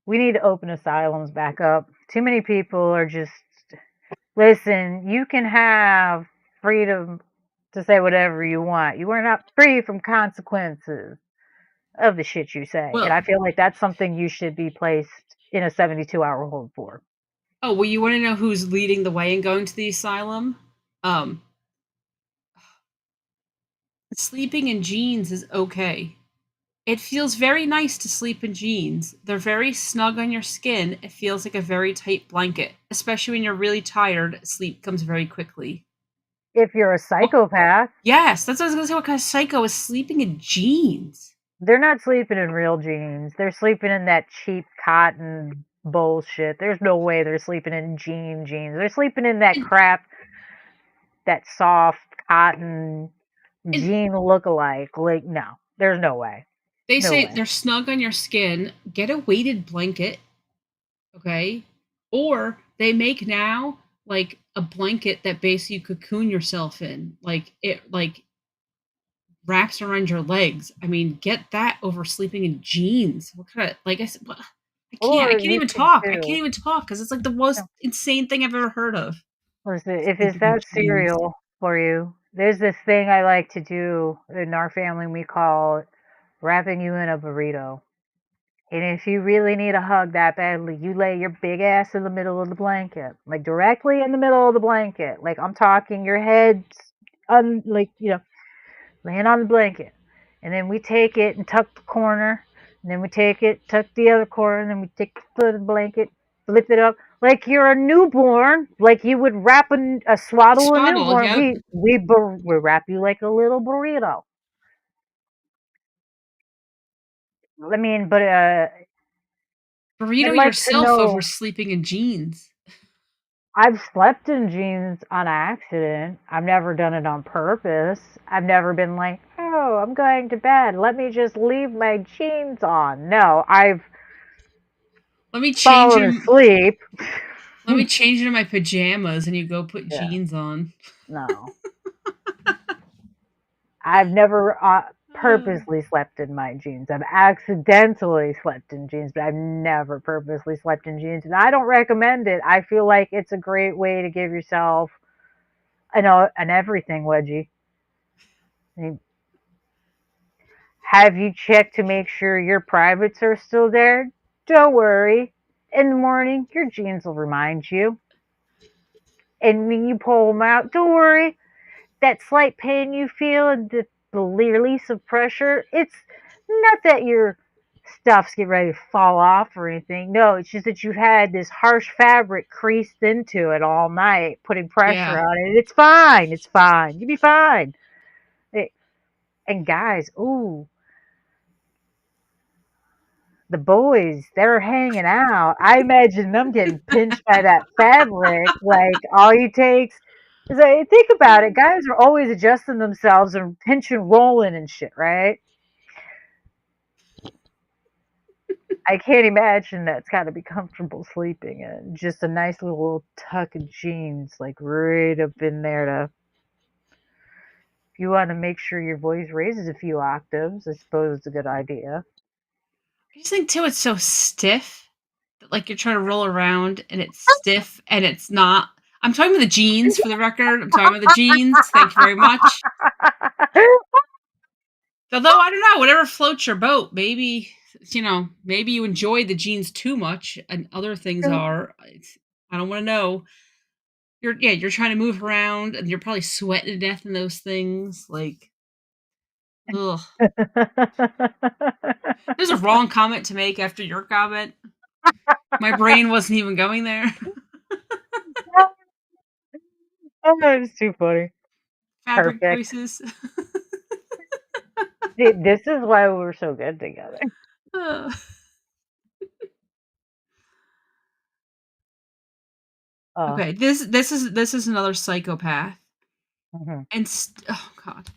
We need to open asylums back up. Too many people are just, listen, you can have freedom to say whatever you want. You are not free from consequences of the shit you say. And Well, I feel like that's something you should be placed in a 72-hour hold for. oh, well, you want to know who's leading the way in going to the asylum? Um, Sleeping in jeans is okay. It feels very nice to sleep in jeans. They're very snug on your skin. It feels like a very tight blanket. Especially when you're really tired, sleep comes very quickly. If you're a Well, psychopath, yes, that's what I was gonna say. What kind of psycho is sleeping in jeans? they're not sleeping in real jeans. They're sleeping in that cheap cotton bullshit. There's no way they're sleeping in jeans. They're sleeping in that And, crap, that soft cotton and jean look-alike. Like, no, there's no way. they No say way. they're snug on your skin. Get a weighted blanket, okay? Or they make now like a blanket that basically you cocoon yourself in. Like it wraps around your legs. I mean, get that over sleeping in jeans. What kind of like I said, I can't. I Or can't you even could talk. I can't too. even talk because it's like the most No, insane thing I've ever heard of. listen, if it's Sleeping in that jeans. cereal for you, there's this thing I like to do in our family. We call it wrapping you in a burrito. And if you really need a hug that badly, you lay your big ass in the middle of the blanket, like directly in the middle of the blanket. Like I'm talking, your head's like laying on the blanket. And then we take it and tuck the corner. And then we take it, tuck the other corner, and then we take the foot of the blanket, flip it up like you're a newborn, like you would wrap a swaddle a Swaddle. newborn. Yep. We wrap you like a little burrito. I mean, but I'd Burrito like to yourself over know. sleeping in jeans. I've slept in jeans on accident. I've never done it on purpose. I've never been like, oh, I'm going to bed. Let me just leave my jeans on. No, I've Let me change fallen him. asleep. Let me change into my pajamas, and you go put Yeah, jeans on. no. I've never purposely slept in my jeans. I've accidentally slept in jeans, but I've never purposely slept in jeans. And I don't recommend it. I feel like it's a great way to give yourself an everything wedgie. I mean, have you checked to make sure your privates are still there? Don't worry. In the morning, your jeans will remind you. And when you pull them out, don't worry. That slight pain you feel and the release of pressure, it's not that you're stuff's getting ready to fall off or anything. No, it's just that you've had this harsh fabric creased into it all night, putting pressure Yeah. on it. It's fine. It's fine. You'll be fine. It, and guys, ooh, the boys, they're hanging out. I imagine them getting pinched by that fabric. Like all you takes is like, think about it. Guys are always adjusting themselves and pinching, rolling and shit, right? I can't imagine that's got to be comfortable sleeping in. Just a nice little tuck of jeans, like right up in there to. If you want to make sure your voice raises a few octaves, I suppose it's a good idea. I just think too it's so stiff that like you're trying to roll around and it's stiff and it's not. I'm talking about the jeans for the record. I'm talking about the jeans. Thank you very much. Although I don't know, whatever floats your boat. Maybe maybe you enjoy the jeans too much, and other things are. I don't want to know. You're trying to move around, and you're probably sweating to death in those things. Like, ugh. There's a wrong comment to make after your comment. My brain wasn't even going there. Oh, it's too funny. Fabric Perfect. choices. See, this is why we were so good together. Ugh. Oh, Okay, this is another psychopath. mhm. And oh god.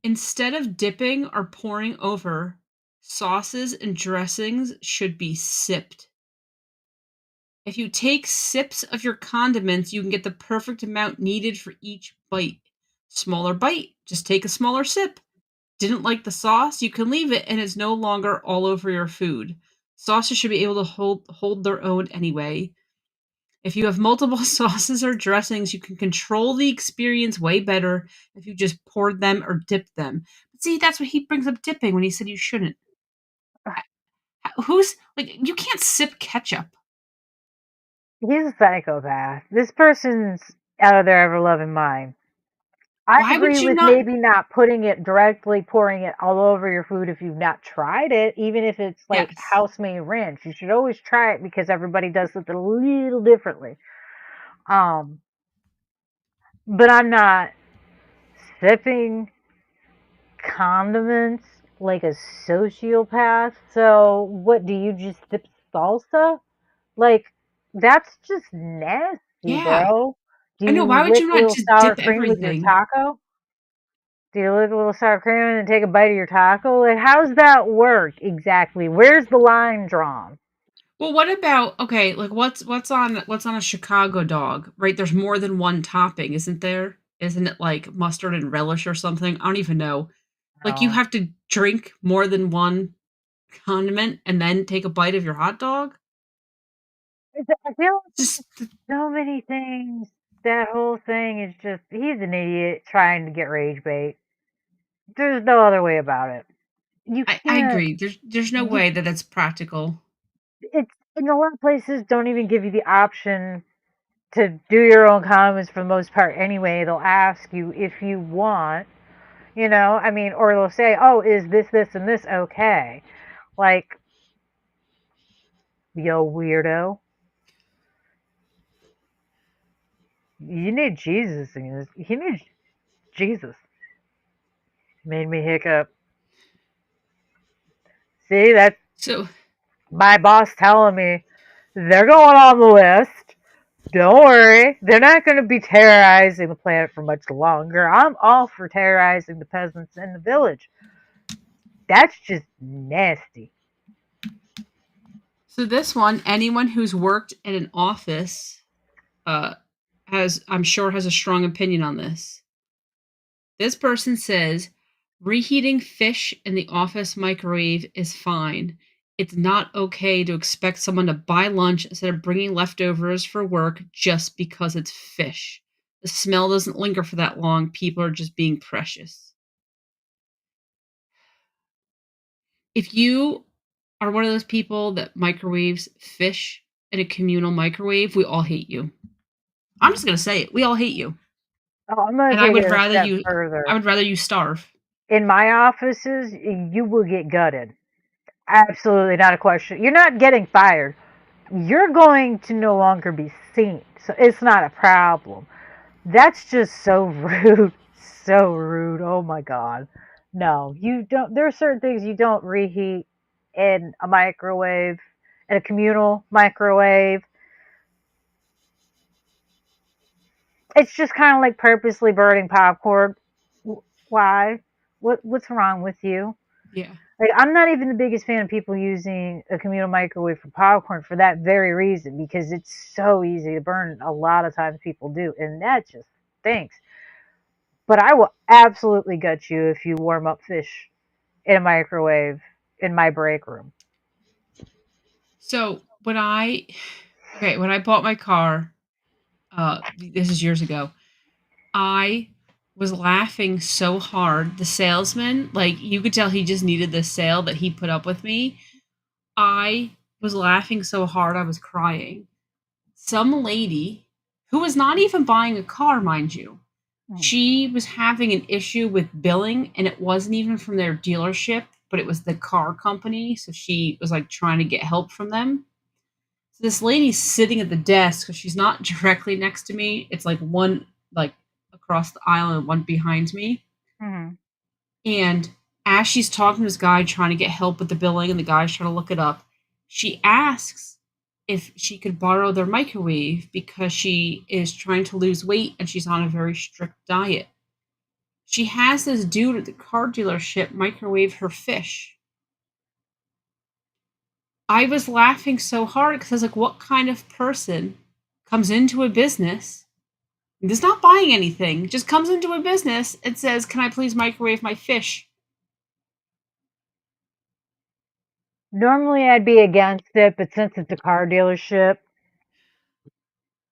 Instead of dipping or pouring over, sauces and dressings should be sipped. If you take sips of your condiments, you can get the perfect amount needed for each bite. Smaller bite, just take a smaller sip. Didn't like the sauce? You can leave it and it's no longer all over your food. Sauces should be able to hold their own anyway. If you have multiple sauces or dressings, you can control the experience way better if you just poured them or dipped them. But see, that's what he brings up dipping when he said you shouldn't. Who's like you can't sip ketchup. He's a psychopath. This person's out of their ever loving mind. I Why would agree you with not? maybe not putting it directly, pouring it all over your food if you've not tried it, even if it's like Yes. house made ranch. You should always try it because everybody does it a little differently. Um, but I'm not sipping condiments like a sociopath. So what do you just sip salsa? Like that's just nasty, Yeah. bro. Do I know. you Why would lick you a not little just sour dip cream with your everything? taco? Do you lick a little sour cream and then take a bite of your taco? Like, how's that work exactly? Where's the line drawn? Well, what about okay? Like, what's on a Chicago dog? Right? There's more than one topping, isn't there? Isn't it like mustard and relish or something? I don't even know. Like, you No. have to drink more than one condiment and then take a bite of your hot dog? I feel like Just so many things. That whole thing is just, he's an idiot trying to get rage bait. There's no other way about it. You I can't, agree. There's no you, way that that's practical. it's, in a lot of places don't even give you the option to do your own comments for the most part anyway. They'll ask you if you want, I mean, or they'll say, oh, is this, and this okay? Like, yo, weirdo. You need Jesus in this. You need Jesus. Made me hiccup. See, that's So my boss telling me they're going on the list. Don't worry. They're not going to be terrorizing the planet for much longer. I'm all for terrorizing the peasants in the village. That's just nasty. so this one, anyone who's worked in an office uh I'm sure has a strong opinion on this. This person says reheating fish in the office microwave is fine. It's not okay to expect someone to buy lunch instead of bringing leftovers for work just because it's fish. The smell doesn't linger for that long. People are just being precious. If you are one of those people that microwaves fish in a communal microwave, we all hate you. I'm just going to say it. We all hate you. Oh, I'm going And to take it a step I further. would rather you starve. In my offices, you will get gutted. Absolutely not a question. You're not getting fired. You're going to no longer be seen. So it's not a problem. That's just so rude. So rude. Oh my god. No, you don't. There are certain things you don't reheat in a microwave, in a communal microwave. It's just kind of like purposely burning popcorn. Why? What's wrong with you? Yeah. Like, I'm not even the biggest fan of people using a communal microwave for popcorn for that very reason, because it's so easy to burn. A lot of times people do, and that just stinks. But I will absolutely gut you if you warm up fish in a microwave in my break room. So when I bought my car, this is years ago, I was laughing so hard. The salesman, like you could tell he just needed the sale that he put up with me. I was laughing so hard I was crying. Some lady who was not even buying a car, mind you. Mm. She was having an issue with billing and it wasn't even from their dealership, but it was the car company. So she was like trying to get help from them. So this lady's sitting at the desk because she's not directly next to me. It's like one like across the aisle and one behind me. Mhm. And as she's talking to this guy trying to get help with the billing and the guy's trying to look it up, she asks if she could borrow their microwave because she is trying to lose weight and she's on a very strict diet. She has this dude at the car dealership microwave her fish. I was laughing so hard because I was like, what kind of person comes into a business, is not buying anything, just comes into a business and says, can I please microwave my fish? Normally I'd be against it, but since it's a car dealership,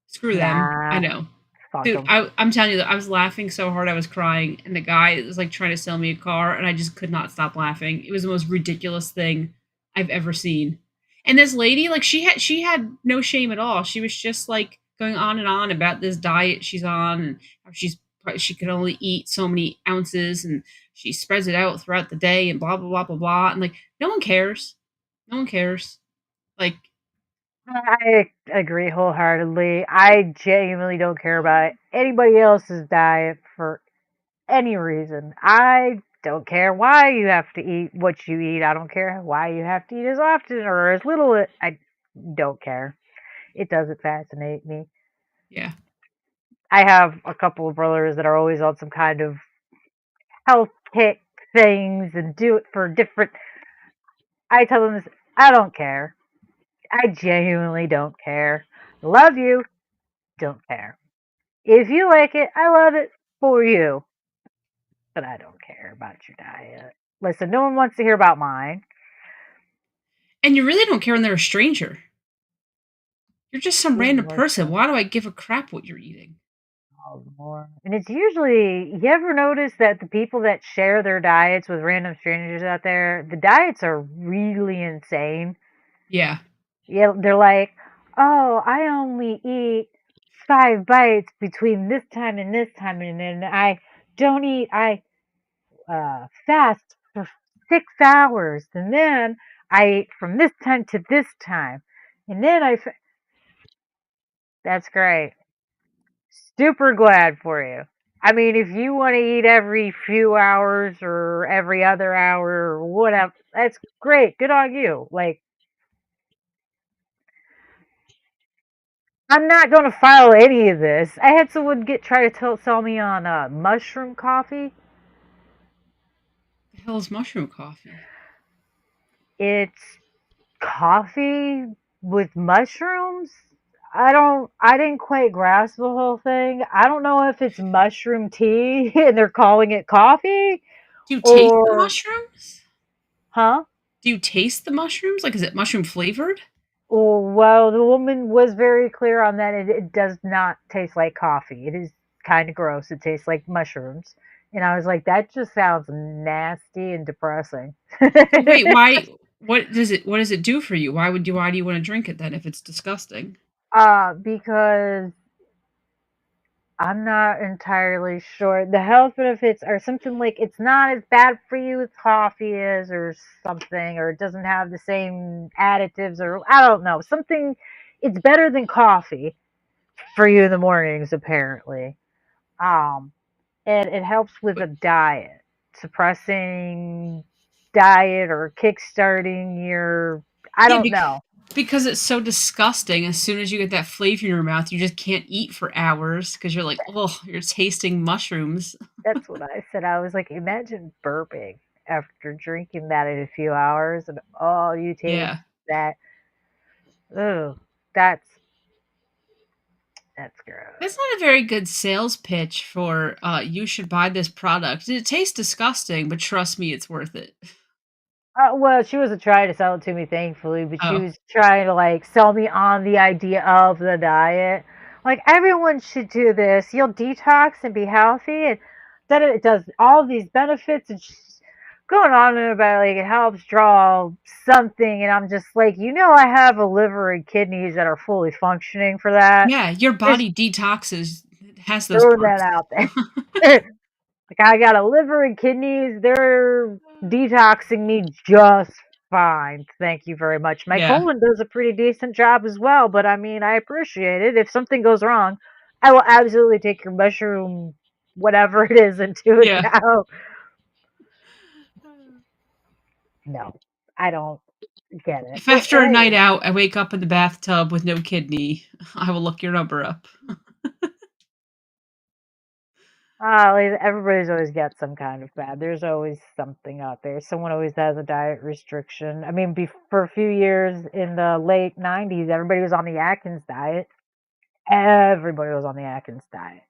Screw them. I nah, know. fuck Dude, them. I'm telling you that I was laughing so hard I was crying, and the guy was like trying to sell me a car, and I just could not stop laughing. It was the most ridiculous thing I've ever seen. And this lady, like she had no shame at all. She was just like going on and on about this diet she's on and how she could only eat so many ounces and she spreads it out throughout the day and blah blah blah blah blah. And like no one cares. No one cares. Like I agree wholeheartedly. I genuinely don't care about anybody else's diet for any reason. I don't care why you have to eat what you eat. I don't care why you have to eat as often or as little. I don't care. It doesn't fascinate me. yeah. I have a couple of brothers that are always on some kind of health kick things and do it for different. I tell them this. I don't care. I genuinely don't care. Love you. Don't care. If you like it, I love it for you, but I don't care about your diet. Listen, no one wants to hear about mine. And you really don't care when they're a stranger. You're just some Even random more person. so. Why do I give a crap what you're eating? All the more. And it's usually, you ever notice that the people that share their diets with random strangers out there, the diets are really insane. Yeah. Yeah, they're like, oh, I only eat 5 bites between this time and this time, and then I don't eat. I fast for 6 hours, and then I eat from this time to this time, and then That's great. Super glad for you. I mean, if you want to eat every few hours or every other hour or whatever, that's great. Good on you. Like, I'm not gonna follow any of this. I had someone try to sell me on mushroom coffee. The hell is mushroom coffee? It's coffee with mushrooms. I didn't quite grasp the whole thing. I don't know if it's mushroom tea and they're calling it coffee, Do you taste the or mushrooms? huh? Do you taste the mushrooms? Like, is it mushroom flavored? Well, the woman was very clear on that. It does not taste like coffee. It is kind of gross. It tastes like mushrooms. And I was like, that just sounds nasty and depressing. So wait, why? What does it do for you? Why do you want to drink it then if it's disgusting? Because I'm not entirely sure. The health benefits are something like it's not as bad for you as coffee is, or something, or it doesn't have the same additives, or I don't know. Something, it's better than coffee for you in the mornings, apparently. Um, and it helps with a diet, suppressing diet or kickstarting your, I Yeah, don't know. because it's so disgusting. As soon as you get that flavor in your mouth, you just can't eat for hours because you're like, oh, you're tasting mushrooms. That's what I said. I was like, imagine burping after drinking that in a few hours, and all you taste Yeah. that. Oh, that's That's gross. not a very good sales pitch for you should buy this product. It tastes disgusting, but trust me, it's worth it. Well, she wasn't trying to sell it to me, thankfully, but she Oh, was trying to like sell me on the idea of the diet. Like everyone should do this. You'll detox and be healthy, and then it does all these benefits. And she's going on and about like it helps draw something, and I'm just like, I have a liver and kidneys that are fully functioning for that. yeah, your Just body detoxes, it has those throwing that parts. out there. Like I got a liver and kidneys, they're detoxing me just fine. Thank you very much. My Yeah, colon does a pretty decent job as well, but I mean, I appreciate it. If something goes wrong, I will absolutely take your mushroom, whatever it is, and do it yeah. now. No, I don't get it. If after a night out I wake up in the bathtub with no kidney, I will look your number up. Like, everybody's always got some kind of bad. There's always something out there. Someone always has a diet restriction. I mean, for a few years in the late '90s, everybody was on the Atkins diet. Everybody was on the Atkins diet.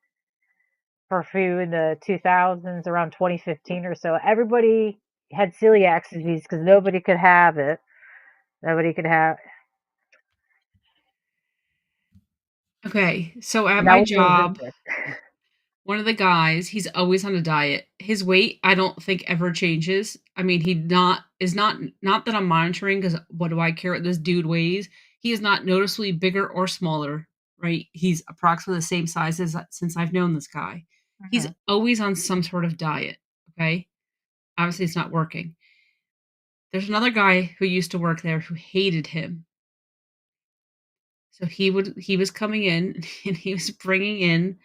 For a few in the 2000s, around 2015 or so, everybody had celiac disease because nobody could have it. Nobody could have, Okay, so at and that my was job, Ozempic. one of the guys, he's always on a diet. His weight, I don't think ever changes. I mean, he not is not that I'm monitoring because what do I care what this dude weighs? He is not noticeably bigger or smaller, right? He's approximately the same size as since I've known this guy. He's Mhm, always on some sort of diet. Okay, obviously it's not working. There's another guy who used to work there who hated him. So he was coming in and he was bringing in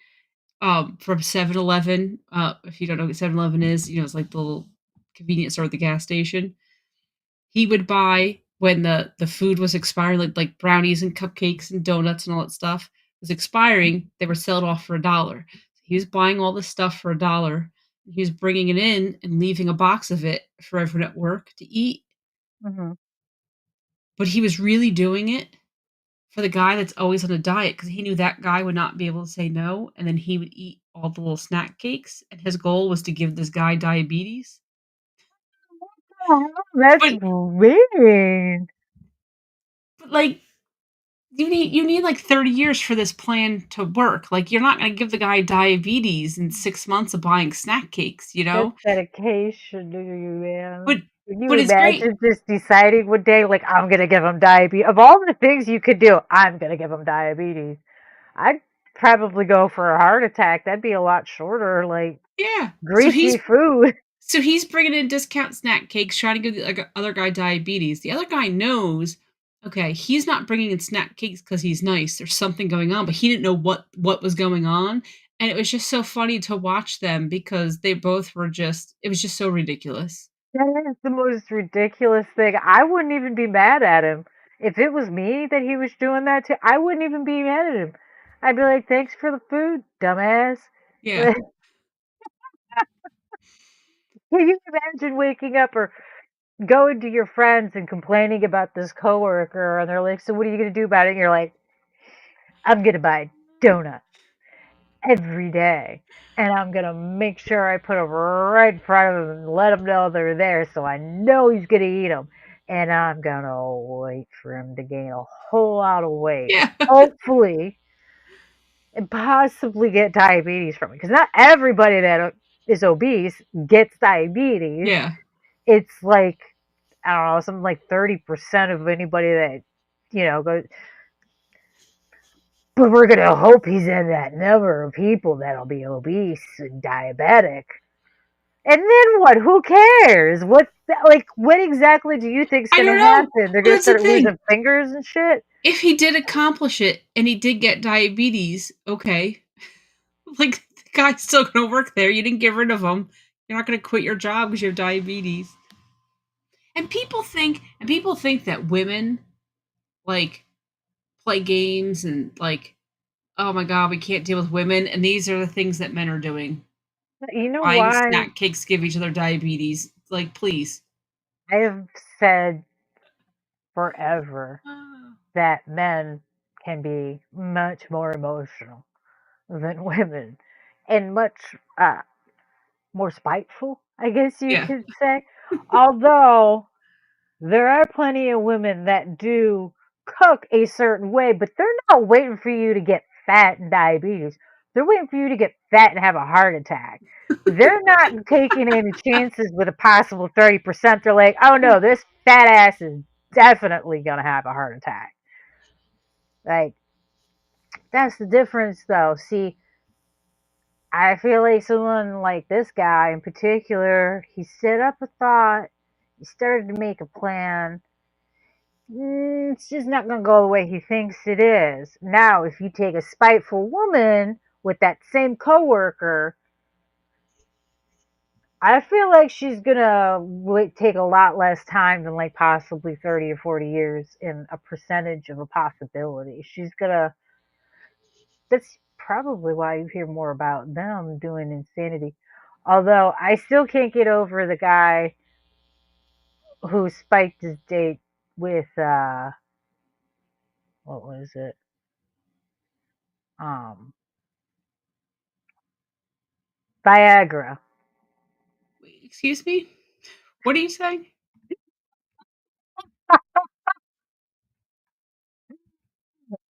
from 7-Eleven, if you don't know what 7-Eleven is, it's like the little convenience store at the gas station. He would buy when the food was expiring, like brownies and cupcakes and donuts and all that stuff was expiring, they were sold off for $1. He was buying all this stuff for $1. He was bringing it in and leaving a box of it for everyone at work to eat, mhm. but he was really doing it for the guy that's always on a diet because he knew that guy would not be able to say no, and then he would eat all the little snack cakes, and his goal was to give this guy diabetes. Oh, that's But mean. like you need like 30 years for this plan to work. Like you're not going to give the guy diabetes in 6 months of buying snack cakes, you That's know? dedication to you, But man. Can you but it's great. imagine just deciding one day, like, I'm gonna give him diabetes? Of all the things you could do, I'm gonna give him diabetes. I'd probably go for a heart attack. That'd be a lot shorter, like Yeah. greasy food. So he's bringing in discount snack cakes, trying to give the other guy diabetes. The other guy knows, okay, he's not bringing in snack cakes because he's nice. There's something going on, but he didn't know what was going on, and it was just so funny to watch them because they both were just. It was just so ridiculous. That is the most ridiculous thing. I wouldn't even be mad at him. If it was me that he was doing that to, I wouldn't even be mad at him. I'd be like, thanks for the food, dumbass. Yeah, Can you imagine waking up or going to your friends and complaining about this coworker, and they're like, "So what are you gonna do about it?" And you're like, "I'm gonna buy donuts every day, and I'm gonna make sure I put them right in front of him and let him know they're there, so I know he's gonna eat them, and I'm gonna wait for him to gain a whole lot of weight, yeah, hopefully, and possibly get diabetes from it, because not everybody that is obese gets diabetes. yeah. It's like, I don't know, something like 30% of anybody that, goes, But we're gonna hope he's in that number of people that'll be obese and diabetic. And then what? Who cares? What's that? Like, what exactly do you think's I gonna don't know. happen? They're Well, gonna that's the start thing. losing fingers and shit. If he did accomplish it and he did get diabetes, okay. Like the guy's still gonna work there. You didn't get rid of him. You're not gonna quit your job because you have diabetes. And people think that women like play games and like, oh my god, we can't deal with women, and these are the things that men are doing. You know Buying why? snack cakes, give each other diabetes. Like, please. I have said forever that men can be much more emotional than women and much more spiteful, I guess you Yeah. could say. Although there are plenty of women that do cook a certain way, but they're not waiting for you to get fat and diabetes. They're waiting for you to get fat and have a heart attack. They're not taking any chances with a possible 30%. They're like, oh no, this fat ass is definitely going to have a heart attack. Like, that's the difference, though. See, I feel like someone like this guy in particular, he set up a thought, he started to make a plan. It's just not going to go the way he thinks it is. Now, if you take a spiteful woman with that same coworker, I feel like she's going to take a lot less time than like possibly 30 or 40 years in a percentage of a possibility. She's going to, that's probably why you hear more about them doing insanity. Although I still can't get over the guy who spiked his date with what was it? Um Viagra. Wait, excuse me? What are you saying?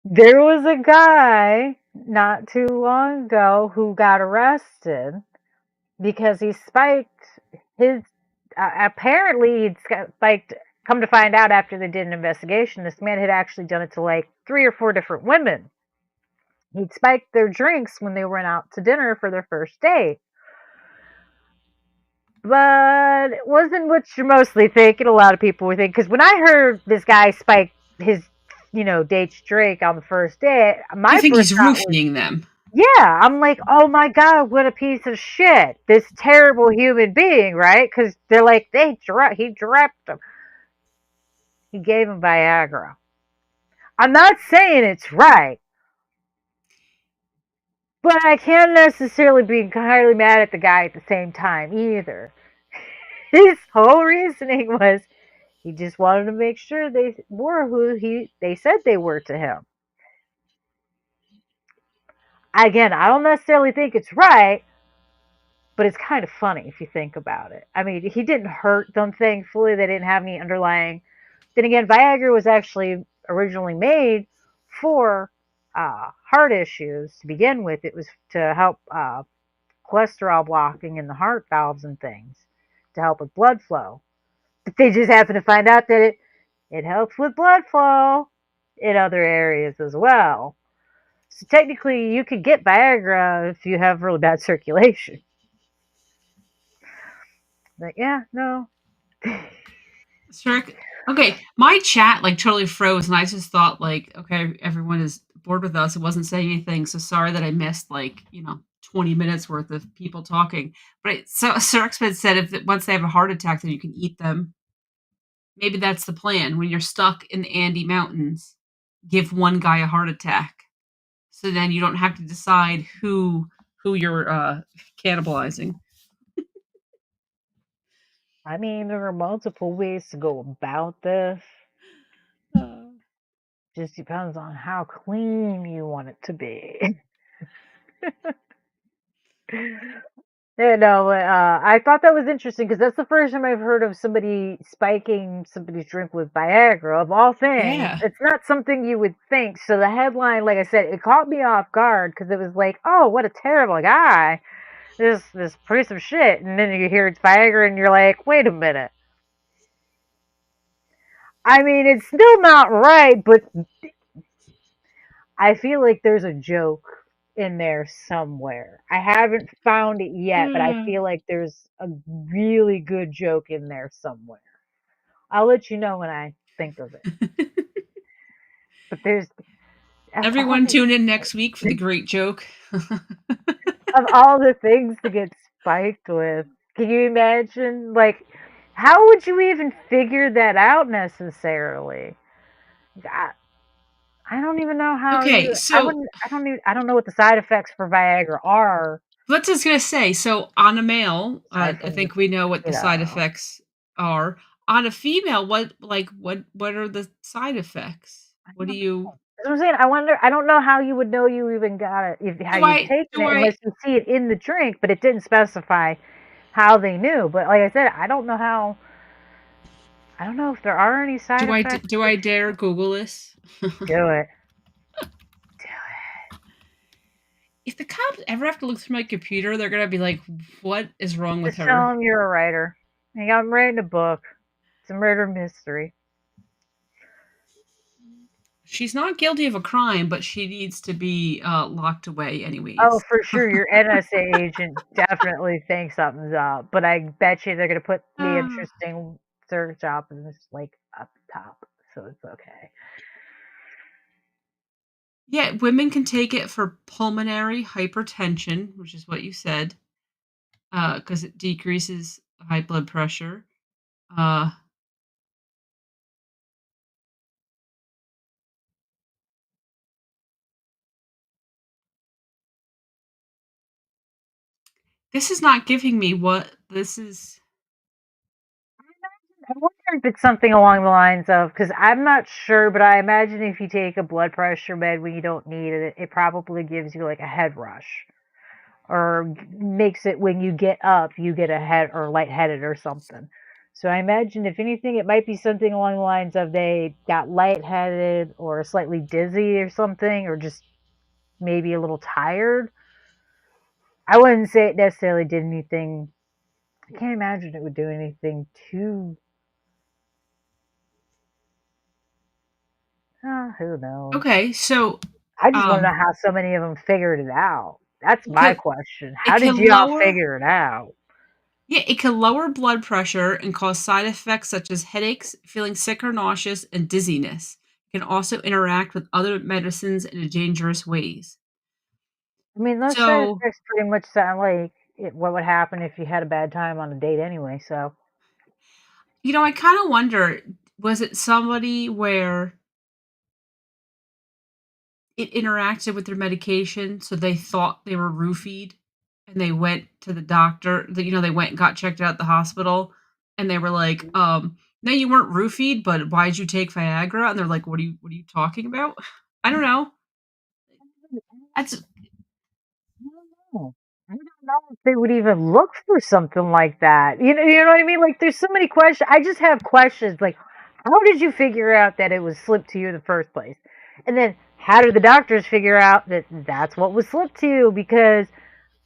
There was a guy not too long ago who got arrested because he spiked his. Apparently, he'd spiked. Come to find out, after they did an investigation, this man had actually done it to like 3 or 4 different women. He'd spiked their drinks when they went out to dinner for their first date. But it wasn't what you're mostly thinking. A lot of people were thinking, because when I heard this guy spike his, date's drink on the first date, You my think first he's thought was, roofing them? yeah, I'm like, oh my God, what a piece of shit. This terrible human being, right? Because they're like, he dropped him. He gave him Viagra. I'm not saying it's right, but I can't necessarily be entirely mad at the guy at the same time either. His whole reasoning was he just wanted to make sure they were who they said they were to him. Again, I don't necessarily think it's right, but it's kind of funny if you think about it. I mean, he didn't hurt them, thankfully. They didn't have any underlying. Then again, Viagra was actually originally made for heart issues to begin with. It was to help cholesterol blocking in the heart valves and things, to help with blood flow. But they just happened to find out that it helps with blood flow in other areas as well. So technically, you could get Viagra if you have really bad circulation. But yeah, no. Sure. Okay, my chat like totally froze, and I just thought like, okay, everyone is bored with us. It wasn't saying anything, so sorry that I missed like 20 minutes worth of people talking. But so Sir X-Men said if once they have a heart attack, then you can eat them. Maybe that's the plan. When you're stuck in the Andes Mountains, give one guy a heart attack, so then you don't have to decide who you're cannibalizing. I mean, there are multiple ways to go about this. Uh, Just depends on how clean you want it to be. Yeah, no, I thought that was interesting because that's the first time I've heard of somebody spiking somebody's drink with Viagra, of all things. yeah. It's not something you would think. So the headline, like I said, it caught me off guard because it was like, oh, what a terrible guy. This piece of shit. And then you hear it's Viagra and you're like, wait a minute. I mean, it's still not right, but I feel like there's a joke in there somewhere. I haven't found it yet, but I feel like there's a really good joke in there somewhere. I'll let you know when I think of it. But there's of all Everyone tune in next week for the great joke. of all the things to get spiked with, can you imagine? Like, how would you even figure that out necessarily? I, I don't even know how Okay, you. I so wouldn't. I don't even. I don't know what the side effects for Viagra are. let's just gonna say, so on a male, Aside I from the, think we know what the you side know, effects are. On a female, what are the side effects? I What do don't you know. That's what I'm saying. I wonder. I don't know how you would know you even got it, if how do you've I taken do it, I unless you see it in the drink. But it didn't specify how they knew. But like I said, I don't know how. I don't know if there are any side effects. do I dare Google this? Do it. If the cops ever have to look through my computer, they're gonna be like, "What is wrong with Just her?" tell them you're a writer. Hey, I'm writing a book. It's a murder mystery. She's not guilty of a crime, but she needs to be locked away Oh, anyways. for sure, your NSA agent definitely thinks something's up. But I bet you they're gonna put the Ah. interesting search options like up top, so it's okay. Yeah, women can take it for pulmonary hypertension, which is what you said, because it decreases high blood pressure. Uh, this is not giving me what this is. I wonder if it's something along the lines of, because I'm not sure, but I imagine if you take a blood pressure med when you don't need it, it probably gives you like a head rush, or makes it when you get up, you get a head or lightheaded or something. So I imagine if anything, it might be something along the lines of they got lightheaded or slightly dizzy or something, or just maybe a little tired. I wouldn't say it necessarily did anything. I can't imagine it would do anything too. Who knows? Okay, so I just want to know um, how so many of them figured it out. That's it my can, question. it How did can you all lower figure it out? yeah, it can lower blood pressure and cause side effects such as headaches, feeling sick or nauseous, and dizziness. It can also interact with other medicines in dangerous ways. I mean, those side So, effects pretty much sound like what would happen if you had a bad time on a date anyway. So I kind of wonder, was it somebody where it interacted with their medication, so they thought they were roofied, and they went to the doctor, they went and got checked out at the hospital, and they were like, "No, you weren't roofied, but why'd you take Viagra?" And they're like, what are you talking about?" I don't know. That's I don't know. I don't know if they would even look for something like that. You know what I mean? Like, there's so many questions. I just have questions. Like, how did you figure out that it was slipped to you in the first place? And then, how did the doctors figure out that that's what was slipped to you? Because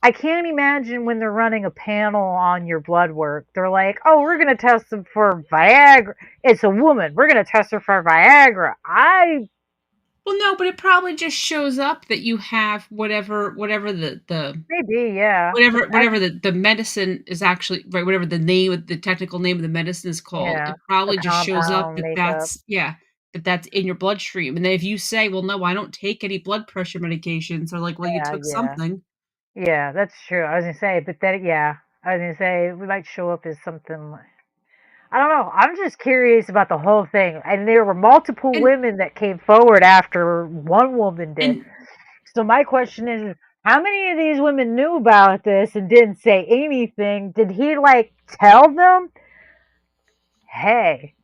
I can't imagine when they're running a panel on your blood work, they're like, "Oh, we're gonna test them for Viagra. It's a woman. We're gonna test her for Viagra." I well, no, but it probably just shows up that you have whatever the maybe, yeah, but whatever the medicine is actually right, whatever the technical name of the medicine is called, yeah, it the probably just shows up compound that makeup. that's in your bloodstream, and then if you say, "Well, no, I don't take any blood pressure medications," they're like, "Well, you Yeah, took yeah. something." Yeah, that's true. I was gonna say, but then yeah, I was gonna say we might show up as something. I don't know. I'm just curious about the whole thing, and there were multiple And women that came forward after one woman did. and So my question is, how many of these women knew about this and didn't say anything? Did he like tell them, "Hey,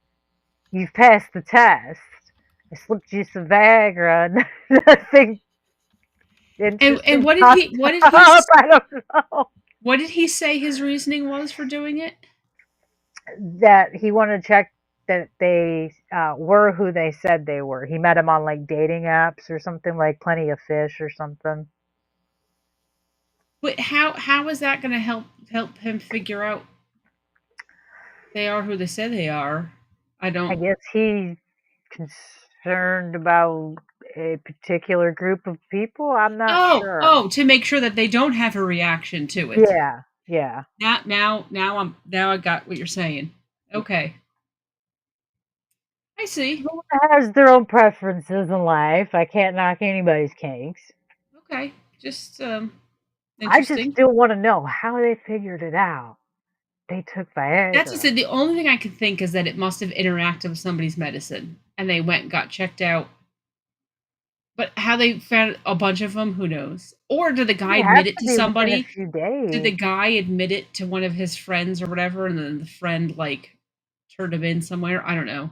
you've passed the test. I slipped you some Viagra and nothing and interesting popped up." I don't know. what did he say his reasoning was for doing it? That he wanted to check that they were who they said they were. He met them on like dating apps or something, like Plenty of Fish or something. But how is that gonna help him figure out they are who they say they are? I I don't guess he's concerned about. a particular group of people? I'm not Oh, sure. oh, to make sure that they don't have a reaction to it. Yeah, yeah. Now I got what you're saying. Okay. I see. Everyone has their own preferences in life. I can't knock anybody's kinks. Okay. Just I just interesting. still want to know how they figured it out. They took That's just Viagra. it. The only thing I can think is that it must have interacted with somebody's medicine and they went and got checked out. But how they found a bunch of them, who knows? Or did the guy It has admit it to to be within a somebody? few Did the days. guy admit it to one of his friends or whatever, and then the friend like turned him in somewhere? I don't know.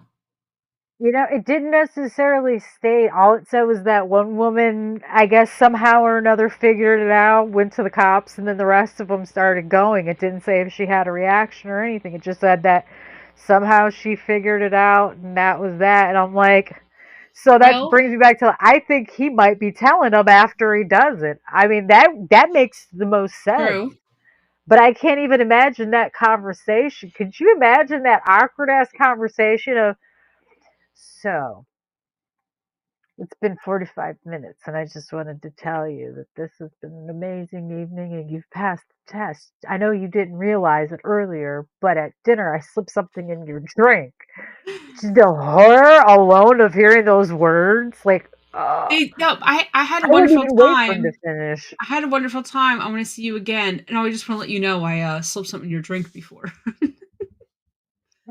You know, it didn't necessarily state. All it said was that one woman, I guess, somehow or another figured it out, went to the cops, and then the rest of them started going. It didn't say if she had a reaction or anything. It just said that somehow she figured it out, and that was that. And I'm like, so that Well, brings me back to I think he might be telling them after he does it. I mean, that makes the most sense. true. But I can't even imagine that conversation. Could you imagine that awkward ass conversation of, so it's been 45 minutes, and I just wanted to tell you that this has been an amazing evening and you've passed the test. I know you didn't realize it earlier, but at dinner I slipped something in your drink. Just the horror alone of hearing those words, like, No, I had a I wouldn't wonderful even wait for him to time. finish. I had a wonderful time. I want to see you again, and I just want to let you know I slipped something in your drink before.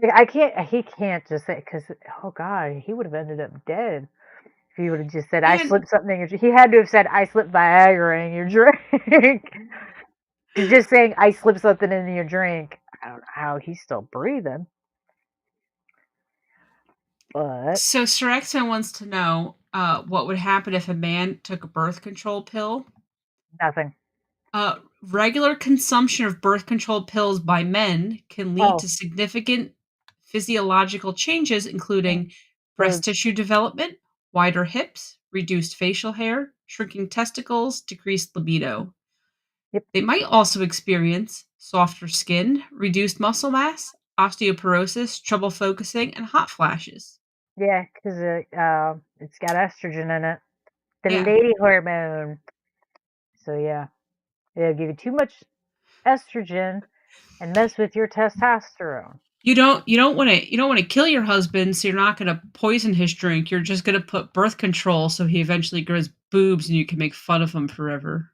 Like, I can't, he can't just say, because, oh God, he would have ended up dead. If he would have just said, I And slipped something in your drink. He had to have said, I slipped Viagra in your drink. Because just saying, I slipped something in your drink, I don't know how he's still breathing, but so Sorexo wants to know what would happen if a man took a birth control pill. nothing. Regular consumption of birth control pills by men can lead Oh, to significant physiological changes, mm, including breast the, tissue development, wider hips, reduced facial hair, shrinking testicles, decreased libido. yep, They might also experience softer skin, reduced muscle mass, osteoporosis, trouble focusing, and hot flashes. yeah, because it's got estrogen in it, the Yeah. lady hormone. So yeah, it'll give you too much estrogen and mess with your testosterone. You don't want to kill your husband, so you're not going to poison his drink. You're just going to put birth control so he eventually grows boobs and you can make fun of him forever.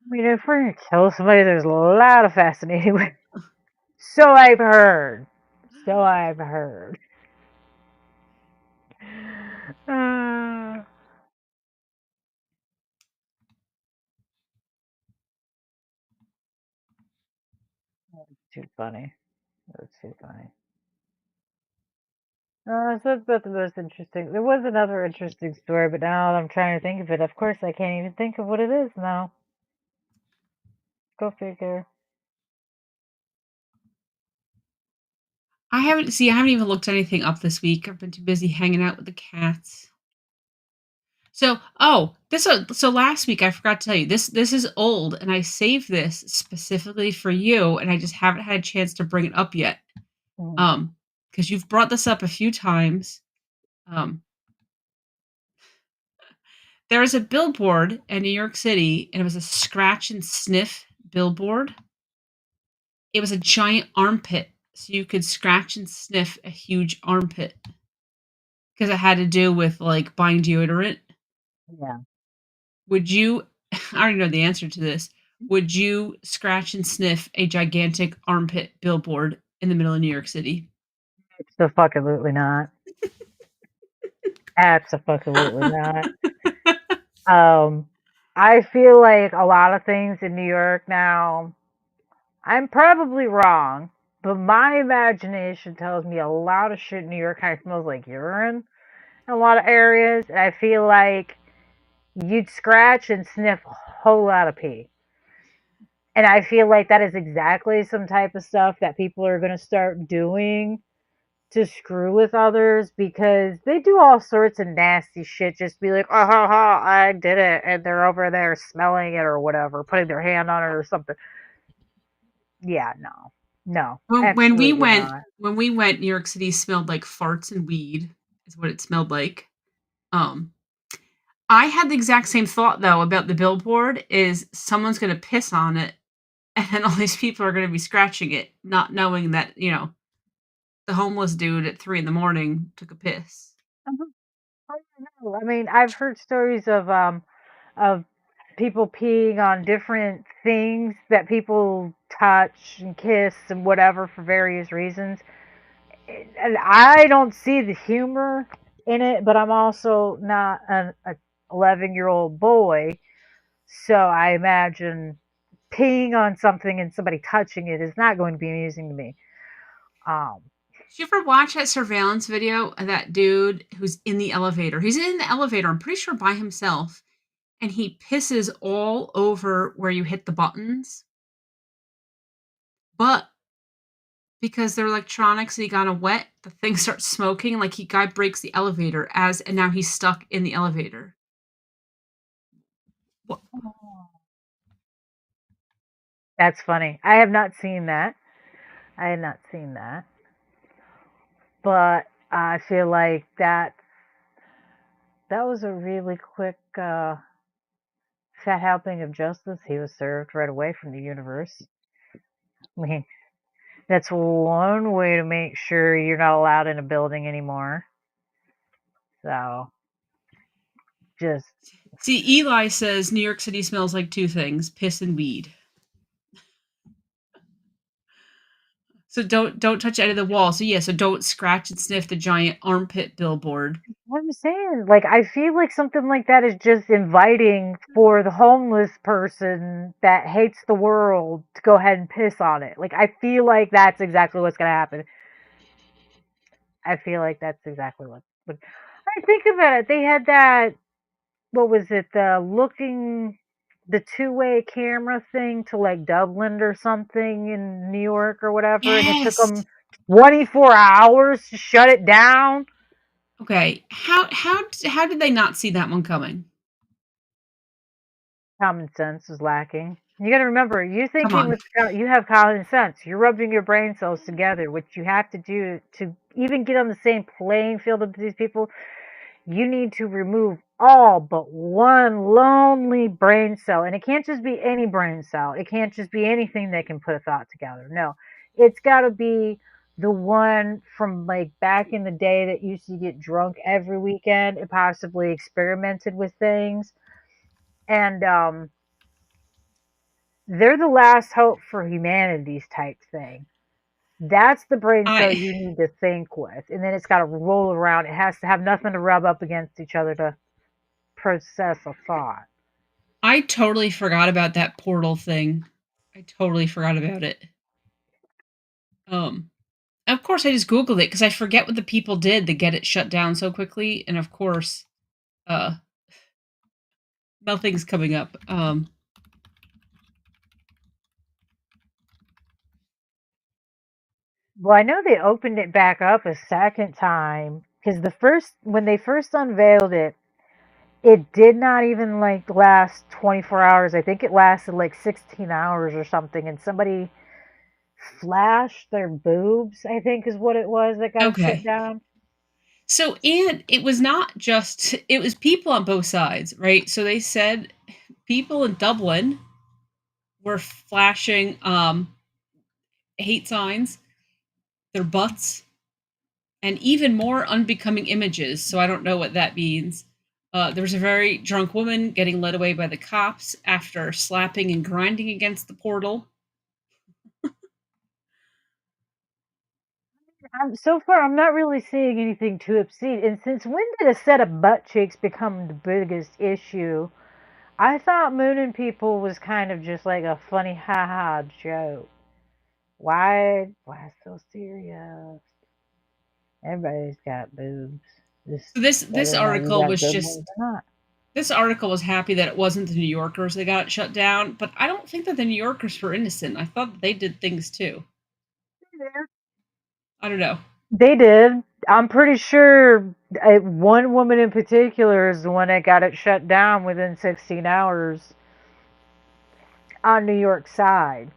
I mean, if we're gonna kill somebody, there's a lot of fascinating ways. So I've heard. So I've heard. Uh, that's too funny. That's too funny. So that's about the most interesting. There was another interesting story, but now I'm trying to think of it. Of course, I can't even think of what it is now. Go figure. I haven't even looked anything up this week. I've been too busy hanging out with the cats. So last week I forgot to tell you this is old and I saved this specifically for you and I just haven't had a chance to bring it up yet. Mm. Um because you've brought this up a few times. Um there was a billboard in New York City and it was a scratch and sniff billboard. It was a giant armpit so you could scratch and sniff a huge armpit because it had to do with like buying deodorant. Yeah. Would you I already know the answer to this. Would you scratch and sniff a gigantic armpit billboard in the middle of New York City? Absolutely not. Absolutely not. Um, I feel like a lot of things in New York now, I'm probably wrong, but my imagination tells me a lot of shit in New York kind of smells like urine in a lot of areas. And I feel like you'd scratch and sniff a whole lot of pee. And I feel like that is exactly some type of stuff that people are going to start doing to screw with others because they do all sorts of nasty shit. Just be like, oh, ha, ha, I did it. And they're over there smelling it or whatever, putting their hand on it or something. Yeah, no, no, When absolutely not. we went, New York City smelled like farts and weed. is what it smelled like. Um, I had the exact same thought though about the billboard is someone's gonna piss on it and then all these people are gonna be scratching it, not knowing that, the homeless dude at 3 in the morning took a piss. Mhm. I don't know. I mean, I've heard stories of people peeing on different things that people touch and kiss and whatever for various reasons. And I don't see the humor in it, but I'm also not a 11-year-old boy, so I imagine peeing on something and somebody touching it is not going to be amusing to me. Um, Did you ever watch that surveillance video of that dude who's in the elevator? He's in the elevator, I'm pretty sure by himself, and he pisses all over where you hit the buttons. But because their electronics he got wet, the thing starts smoking, like he guy breaks the elevator and now he's stuck in the elevator. What? that's funny. I have not seen that. I had not seen that, but I feel like that was a really quick fat helping of justice. He was served right away from the universe. I mean, that's one way to make sure you're not allowed in a building anymore. So just See, Eli says New York City smells like two things: piss and weed. So don't touch any of the wall. So yeah, so don't scratch and sniff the giant armpit billboard. what I'm saying. Like I feel like something like that is just inviting for the homeless person that hates the world to go ahead and piss on it. Like I feel like that's exactly what's gonna happen. I feel like that's exactly what I think about it. They had that, what was it, the two-way camera thing to like Dublin or something in New York or whatever, and it took Yes. them 24 hours to shut it down. Okay. How did they not see that one coming? Common sense is lacking. You got to remember, you're Come thinking on. with you have common sense. You're rubbing your brain cells together, which you have to do to even get on the same playing field with these people. You need to remove all but one lonely brain cell. And it can't just be any brain cell. It can't just be anything that can put a thought together. No, it's got to be the one from like back in the day that used to get drunk every weekend and possibly experimented with things. And they're the last hope for humanity's type thing. That's the brain cell I you need to think with. And then it's got to roll around. It has to have nothing to rub up against each other to process a thought. I totally forgot about that portal thing. I totally forgot about it. Um of course I just googled it cuz I forget what the people did to get it shut down so quickly, and of course uh nothing's coming up. Well, I know they opened it back up a second time because when they first unveiled it, it did not even like last 24 hours. I think it lasted like 16 hours or something. And somebody flashed their boobs, I think is what it was that got it shut Okay. down. So, and it was not just, it was people on both sides, right? So they said people in Dublin were flashing hate signs, their butts, and even more unbecoming images. So I don't know what that means. There was a very drunk woman getting led away by the cops after slapping and grinding against the portal. So far, I'm not really seeing anything too obscene. And since when did a set of butt cheeks become the biggest issue? I thought mooning people was kind of just like a funny haha joke. Why so serious? Everybody's got boobs. Just So this whether or not you article got was good just ones or not. this article was happy that it wasn't the New Yorkers that got it shut down, but I don't think that the New Yorkers were innocent. I thought that they did things too. I don't know. They did. I'm pretty sure one woman in particular is the one that got it shut down within 16 hours on New York side.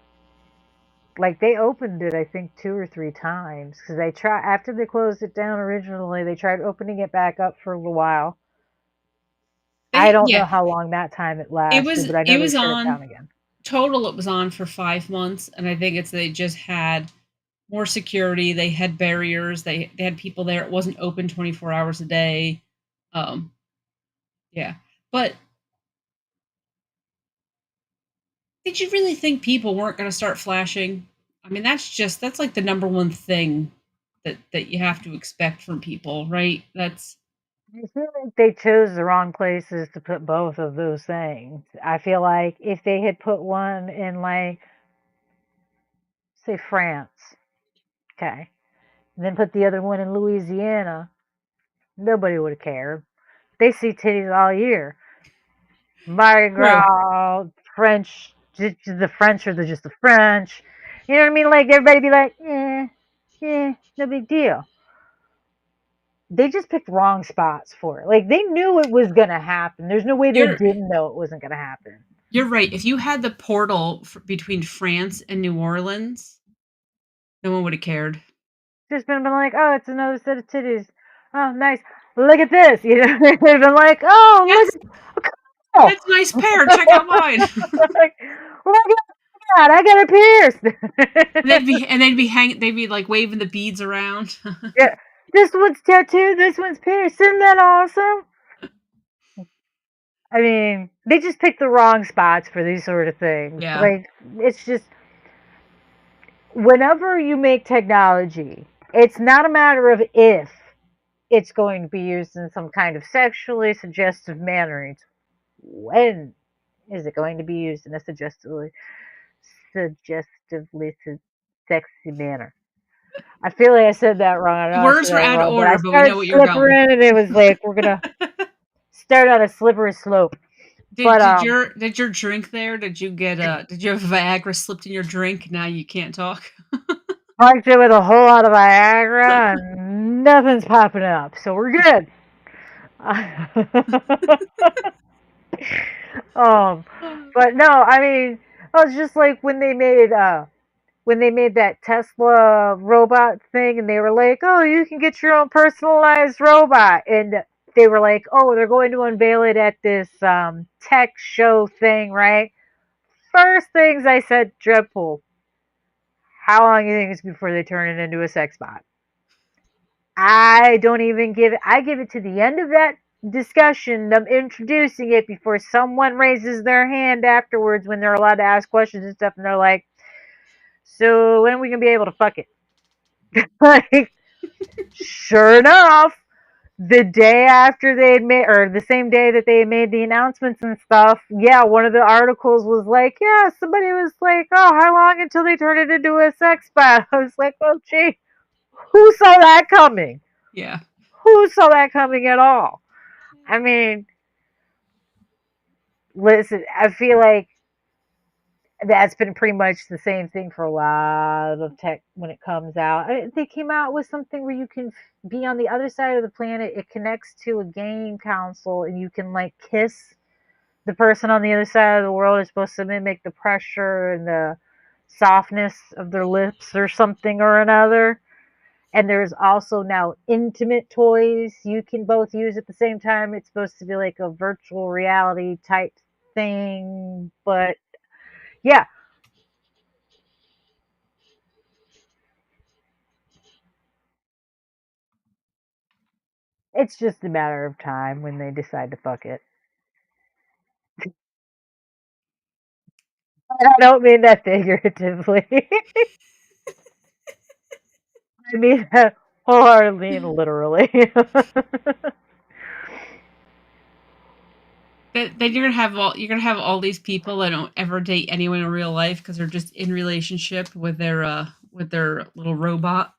Like they opened it, I think 2 or 3 times because they try after they closed it down originally. They tried opening it back up for a little while. I don't know Yeah, how long that time it it lasted, was but I it know they was shut it down on again. total. It was on for 5 months, and I think it's they just had more security. They had barriers. They had people there. It wasn't open 24 hours a day. Um, yeah, but did you really think people weren't going to start flashing? I mean, that's like the number one thing that you have to expect from people, right? That's I feel like they chose the wrong places to put both of those things. I feel like if they had put one in, like, say France, okay, and then put the other one in Louisiana, nobody would have cared. They see titties all year. Mardi true. Gras, French, just the French are just the French. You know what I mean? Like everybody be like, no big deal. They just picked wrong spots for it. Like they knew it was gonna happen. There's no way they You're didn't know it wasn't gonna happen. you're right. If you had the portal between France and New Orleans, no one would have cared. Just been like, oh, it's another set of titties. Oh, nice. Look at this. You know, they've been like, oh, Yes, look, oh, that's a nice pair. Check out mine. like, look at that. I got it And pierced. they'd be like waving the beads around. Yeah, this one's tattooed. This one's pierced. Isn't that awesome? I mean, they just pick the wrong spots for these sort of things. Yeah. Like, it's just whenever you make technology, it's not a matter of if it's going to be used in some kind of sexually suggestive manner. It's when is it going to be used in a suggestively sexy manner. I feel like I said that wrong. I The know I said words were that out of wrong, but I order, but we know started what you're going. slippering, and it was like we're gonna start on a slippery slope. Did But did your did your drink there? Did you have Viagra slipped in your drink? Now you can't talk. punked it with a whole lot of Viagra, and nothing's popping up, so we're good. um, but no, I mean, I was just like when they made that Tesla robot thing, and they were like, "Oh, you can get your own personalized robot," and they were like, "Oh, they're going to unveil it at this tech show thing, right?" First things I said, Dreadpool, how long do you think it's before they turn it into a sex bot? I don't even give it. I give it to the end of that discussion, them introducing it before someone raises their hand afterwards when they're allowed to ask questions and stuff, and they're like, "So when are we gonna be able to fuck it?" Like, sure enough, the day after they had made, or the same day that they made the announcements and stuff, yeah, one of the articles was like, yeah, somebody was like, oh, how long until they turn it into a sex bot? I was like, oh, gee, who saw that coming? Yeah. Who saw that coming at all? I mean, listen, I feel like that's been pretty much the same thing for a lot of tech when it comes out. They came out with something where you can be on the other side of the planet. It connects to a game console, and you can like kiss the person on the other side of the world. Is supposed to mimic the pressure and the softness of their lips or something or another. And there's also now intimate toys you can both use at the same time. It's supposed to be like a virtual reality type thing. But yeah, it's just a matter of time when they decide to fuck it. And I don't mean that figuratively. I mean that wholeheartedly and literally. Then you're gonna have all these people that don't ever date anyone in real life because they're just in relationship with their little robot.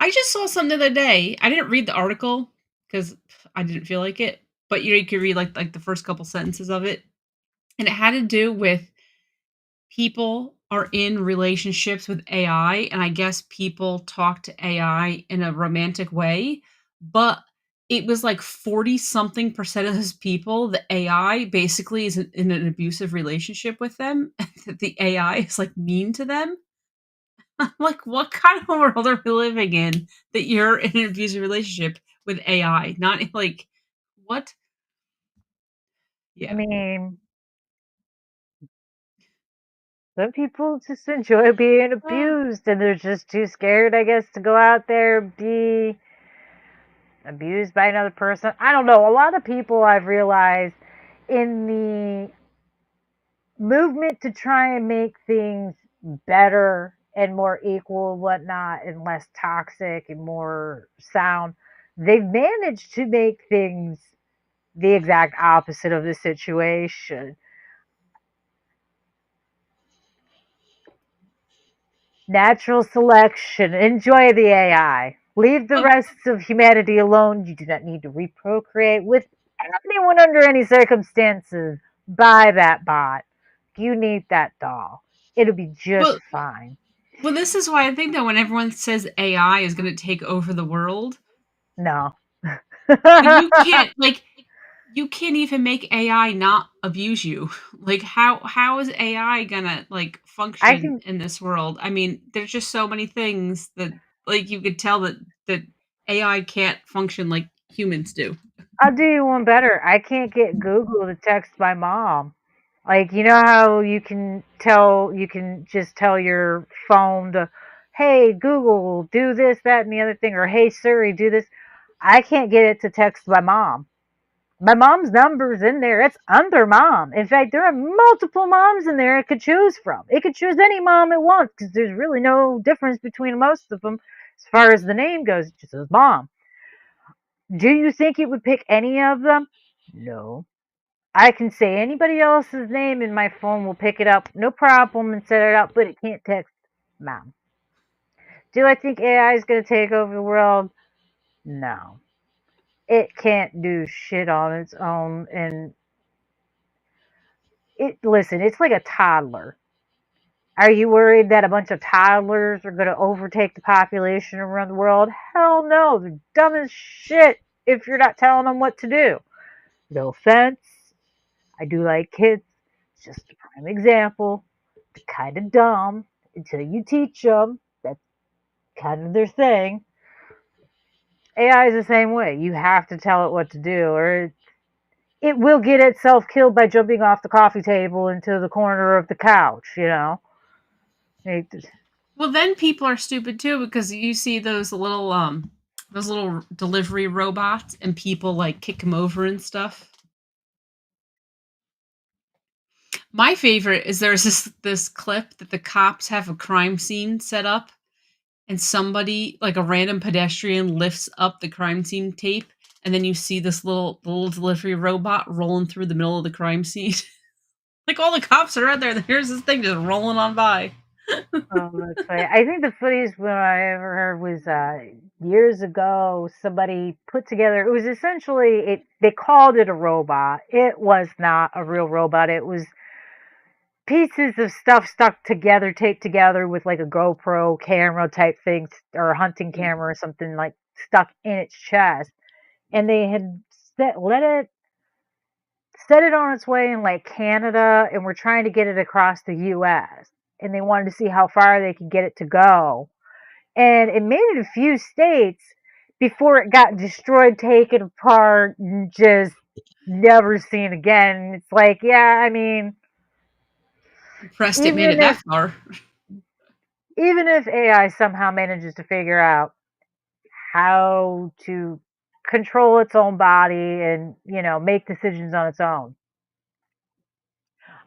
I just saw something the other day. I didn't read the article because I didn't feel like it, but you could read like the first couple sentences of it, and it had to do with people are in relationships with AI, and I guess people talk to AI in a romantic way, but it was like 40 something percent of those people, the AI basically is in an abusive relationship with them, and that the AI is, like, mean to them. I'm like, "What kind of world are we living in that you're in an abusive relationship with AI?" Not like, what? I Yeah. mean, some people just enjoy being Uh, abused and they're just too scared, I guess, to go out there and be abused by another person. I don't know. A lot of people I've realized in the movement to try and make things better and more equal and whatnot and less toxic and more sound, they've managed to make things the exact opposite of the situation. Natural selection. Enjoy the AI. Leave the but rest of humanity alone. You do not need to reprocreate with anyone under any circumstances. Buy that bot. You need that doll. It'll be just but fine. well, this is why I think that when everyone says AI is gonna take over the world, No. like, you can't even make AI not abuse you. Like, how is AI gonna, like, I function can. in this world? I mean, there's just so many things that, like, you could tell that that AI can't function like humans do. I'll do you one better. I can't get Google to text my mom. Like, you know how you can just tell your phone to, hey, Google, do this, that, and the other thing, or hey, Siri, do this. I can't get it to text my mom. My mom's number's in there. It's under mom. In fact, there are multiple moms in there it could choose from. It could choose any mom it wants because there's really no difference between most of them as far as the name goes. It just says mom. Do you think it would pick any of them? No. I can say anybody else's name and my phone will pick it up, no problem, and set it up, but it can't text mom. Do I think AI is going to take over the world? No. It can't do shit on its own. And listen, it's like a toddler. Are you worried that a bunch of toddlers are going to overtake the population around the world? Hell no. They're dumb as shit if you're not telling them what to do. No offense. I do like kids. It's just a prime example. They're kind of dumb until you teach them. That's kind of their thing. AI is the same way. You have to tell it what to do, or it will get itself killed by jumping off the coffee table into the corner of the couch, you know? It, Well, then people are stupid too because you see those little delivery robots and people, like, kick them over and stuff. My favorite is there's this clip that the cops have a crime scene set up, and somebody, like a random pedestrian, lifts up the crime scene tape, and then you see this little delivery robot rolling through the middle of the crime scene. Like, all the cops are out there, and here's this thing just rolling on by. oh, that's funny. I think the funniest one I ever heard was years ago. Somebody put together. It was essentially it. They called it a robot. It was not a real robot. It was pieces of stuff stuck together, taped together with like a GoPro camera type thing or a hunting camera or something like stuck in its chest. And they had let it set it on its way in like Canada and were trying to get it across the US. And they wanted to see how far they could get it to go. And it made it a few states before it got destroyed, taken apart, and just never seen again. It's like, yeah, I mean, Impressed it made it even that if far. even if AI somehow manages to figure out how to control its own body and, you know, make decisions on its own,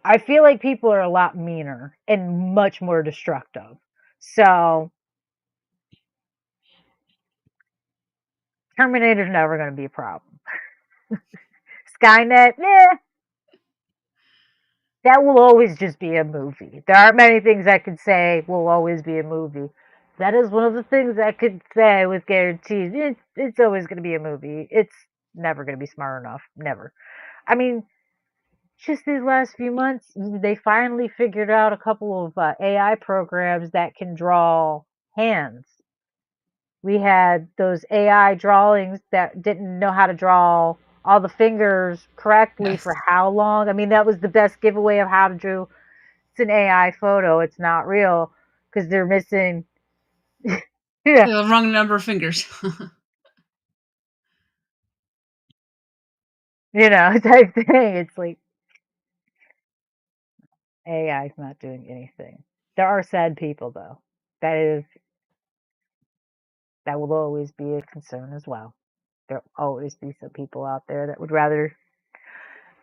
I feel like people are a lot meaner and much more destructive. So, Terminator's never going to be a problem. Skynet, that will always just be a movie. There aren't many things I could say will always be a movie. That is one of the things I could say with guarantees. It's always going to be a movie. It's never going to be smart enough. Never. I mean, just these last few months, they finally figured out a couple of AI programs that can draw hands. We had those AI drawings that didn't know how to draw all the fingers correctly Yes. for how long. I mean, that was the best giveaway of how to do. It's an AI photo. It's not real because they're missing. Yeah, The wrong number of fingers. type thing. It's like AI is not doing anything. There are sad people though. That is that will always be a concern as well. There'll always be some people out there that would rather.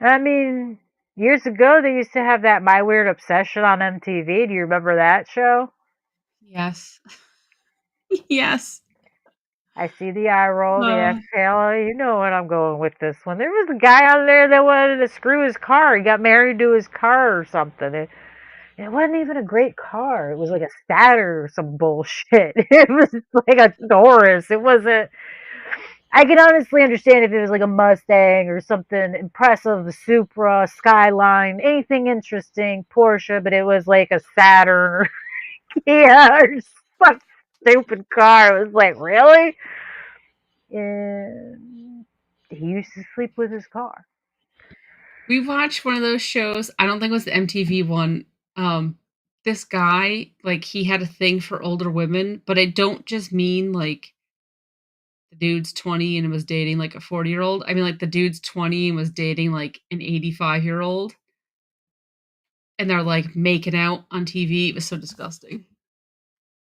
I mean, years ago they used to have that My Weird Obsession on MTV. Do you remember that show? Yes. Yes. I see the eye roll, the Uh, exhale. You know what I'm going with this one. There was a guy on there that wanted to screw his car. He got married to his car or something. It wasn't even a great car. It was like a Saturn or some bullshit. It was like a Taurus. It wasn't. I can honestly understand if it was like a Mustang or something impressive, a Supra, Skyline, anything interesting, Porsche, but it was like a Saturn or Kia or some stupid car. It was like, really? And he used to sleep with his car. we watched one of those shows, I don't think it was the MTV one. Um, this guy, like, he had a thing for older women, but I don't just mean, like, the dude's 20 and was dating, like, a 40-year-old. I mean, like, the dude's 20 and was dating, like, an 85-year-old, and they're, like, making out on TV. It was so disgusting.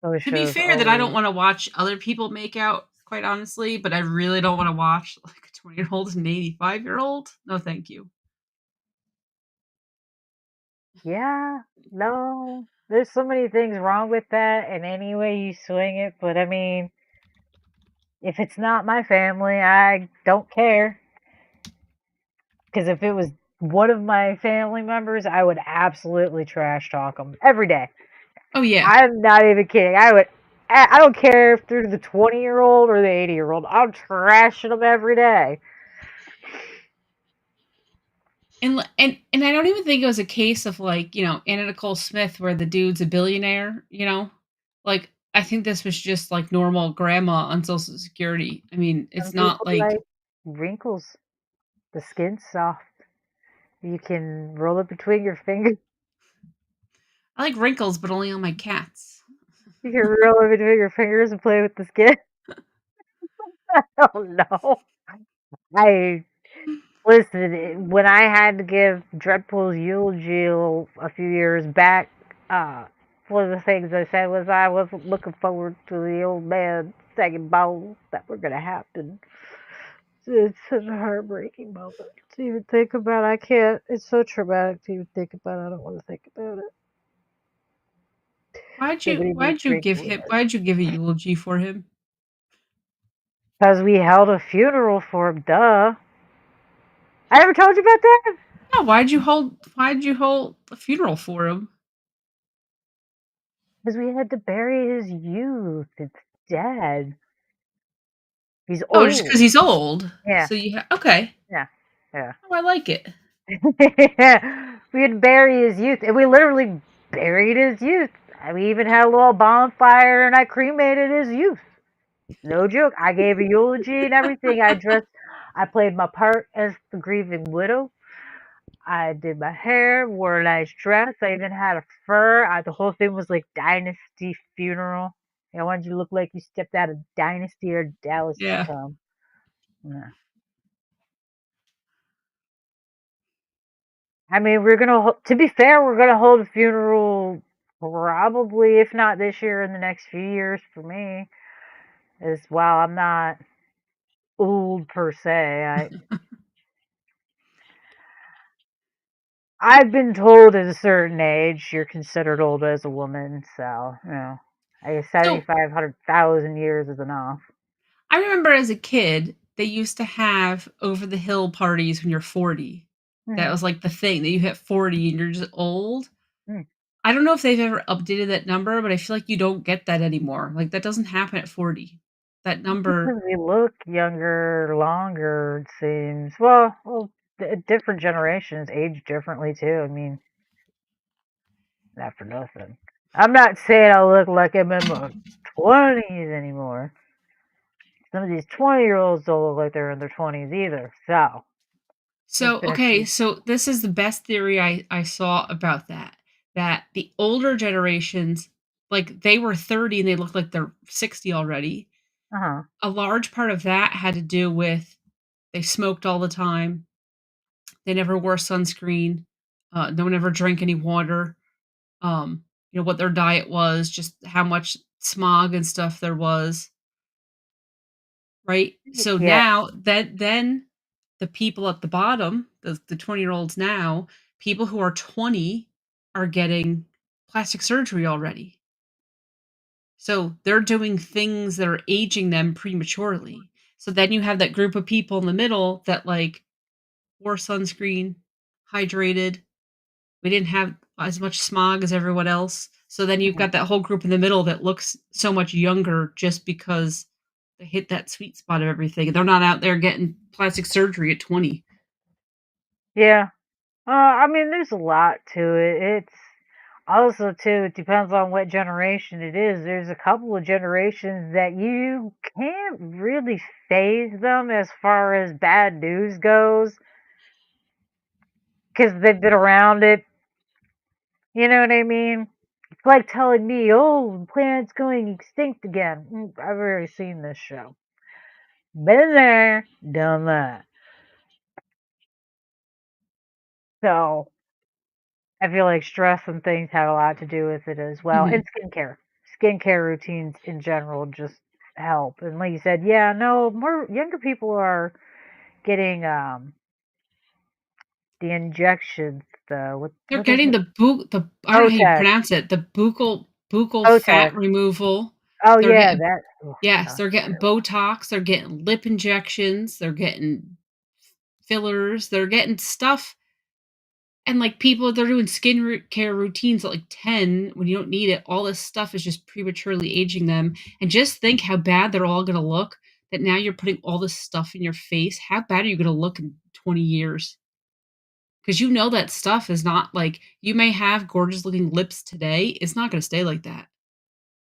Those To be shows fair, that I don't always. wanna watch other people make out, quite honestly, but I really don't wanna watch, like, a 20-year-old and an 85-year-old. No, thank you. Yeah, no, there's so many things wrong with that, and any way you swing it. But I mean, if it's not my family, I don't care. Because if it was one of my family members, I would absolutely trash talk them every day. Oh, yeah. I'm not even kidding. I would. I don't care if they're the 20-year-old or the 80-year-old. I'm trashing them every day. And I don't even think it was a case of, like, Anna Nicole Smith where the dude's a billionaire, you know? Like, I think this was just, like, normal grandma on Social Security. I mean, Some it's not people like like wrinkles. The skin's soft. You can roll it between your fingers. I like wrinkles, but only on my cats. You can roll it between your fingers and play with the skin. Oh no. I listen. When I had to give Dreadpool's eulogy a few years back, uh, one of the things I said was I wasn't looking forward to the old man singing bones that were gonna happen. It's such a heartbreaking moment to even think about. I can't. It's so traumatic to even think about. I don't want to think about it. Nobody makes Dreadpool dead. Why'd you give a eulogy for him? Because we held a funeral for him, duh. I never told you about that? No, why'd you hold a funeral for him? Because we had to bury his youth. It's dead. He's Oh, just because old. he's old. Yeah, So you okay. yeah, yeah. Oh, I like it. We had to bury his youth, and we literally buried his youth. We even had a little bonfire, and I cremated his youth. No joke. I gave a eulogy and everything. I played my part as the grieving widow. I did my hair, wore a nice dress. I even had a fur. The whole thing was like dynasty funeral. I wanted you to look like you stepped out of Dynasty or Dallas to Yeah. come. Yeah. I mean, to be fair, we're gonna hold a funeral probably, if not this year, in the next few years for me. As well, I'm not old per se. I've been told at a certain age you're considered old as a woman, so I guess So 7,500,000 years is enough. I remember as a kid, they used to have over the hill parties when you're 40. That Hmm. was like the thing that you hit 40 and you're just old. Hmm. I don't know if they've ever updated that number, but I feel like you don't get that anymore. Like that doesn't happen at 40. That number, Because we look younger, longer, it seems. Well, different generations age differently too. I mean, not for nothing. I'm not saying I look like I'm in my 20s anymore. Some of these 20-year-olds don't look like they're in their 20s either. So there's So, been a okay, few. so this is the best theory I saw about that. That the older generations, like they were 30 and they look like they're 60 already. Uh huh. A large part of that had to do with they smoked all the time. They never wore sunscreen. No one ever drank any water. What their diet was, just how much smog and stuff there was, right? So Yeah. now that then the people at the bottom, the 20-year-olds now, people who are 20 are getting plastic surgery already. So they're doing things that are aging them prematurely. So then you have that group of people in the middle that like wore sunscreen, hydrated. We didn't have as much smog as everyone else. So then you've Mhm. got that whole group in the middle that looks so much younger just because they hit that sweet spot of everything. They're not out there getting plastic surgery at 20. Yeah. I mean, there's a lot to it. It's also too. It depends on what generation it is. There's a couple of generations that you can't really phase them as far as bad news goes because they've been around it. You know what I mean? It's like telling me, "Oh, the planet's going extinct again." I've already seen this show. Been there, done that. So I feel like stress and things have a lot to do with it as well, Mhm. and skincare. Skincare routines in general just help. And like you said, yeah, no, more younger people are getting the injections. The They're what is getting it? the I don't know how you Botox. pronounce it, the buccal fat Botox. removal. Oh They're yeah, getting that. Oh Yes, gosh, they're getting Botox, they're getting lip injections, they're getting fillers, they're getting stuff. And, like, people, they're doing care routines at, like, 10 when you don't need it. All this stuff is just prematurely aging them, and just think how bad they're all gonna look, that now you're putting all this stuff in your face. How bad are you gonna look in 20 years? Because you know that stuff is not like you may have gorgeous looking lips today, it's not gonna stay like that,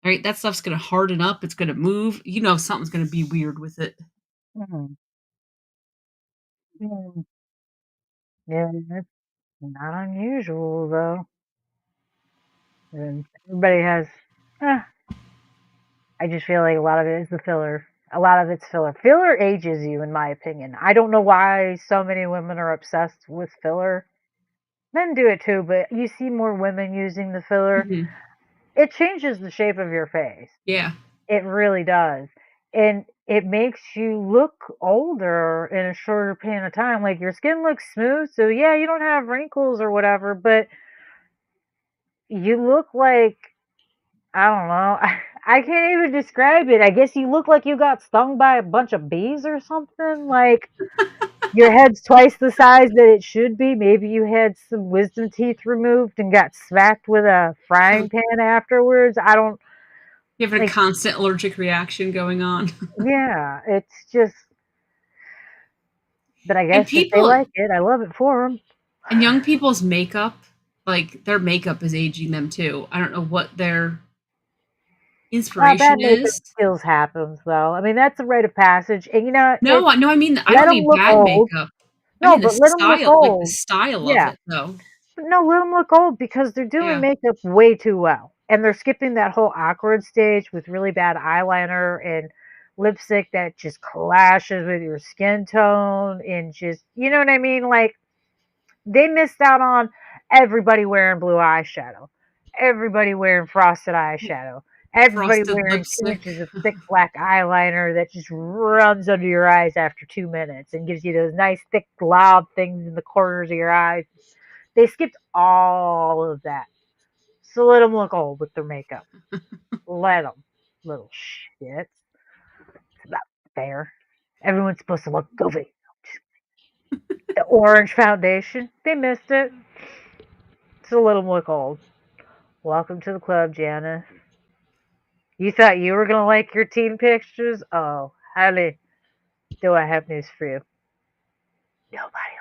right? That stuff's gonna harden up, it's gonna move, something's gonna be weird with it. mhm. Mm, yeah, that's not unusual though. And everybody has. eh, I just feel like a lot of it is the filler. A lot of it's filler. Filler ages you, in my opinion. I don't know why so many women are obsessed with filler. Men do it too, but you see more women using the filler. Mhm. It changes the shape of your face. Yeah. It really does. And it makes you look older in a shorter span of time. Like your skin looks smooth, so yeah, you don't have wrinkles or whatever, but you look like I don't know. I can't even describe it. I guess you look like you got stung by a bunch of bees or something. Like your head's twice the size that it should be. Maybe you had some wisdom teeth removed and got smacked with a frying So, pan afterwards. I don't you have a like, constant allergic reaction going on. yeah, it's just, but I And guess if they people like it, I love it for them. and young people's makeup, like, their makeup is aging them too. I don't know what their Bad inspiration makeup is. skills happens, though. I mean, that's a rite of passage. And, No, no, I let don't them mean look bad old. makeup. I No, mean but let them look the old. style of Yeah. it, though. No, let them look old because they're doing Yeah. makeup way too well, and they're skipping that whole awkward stage with really bad eyeliner and lipstick that just clashes with your skin tone and just you know what I mean? Like they missed out on everybody wearing blue eyeshadow, everybody wearing frosted eyeshadow, everybody Frosted wearing two lipstick. inches of thick black eyeliner that just runs under your eyes after 2 minutes and gives you those nice thick glob things in the corners of your eyes. They skipped all of that. So let them look old with their makeup. Let them. Little shits. It's not fair. Everyone's supposed to look goofy. The orange foundation, they missed it. So let them look old. Welcome to the club, Janice. You thought you were going to like your teen pictures? Oh, honey, do I have news for you? Nobody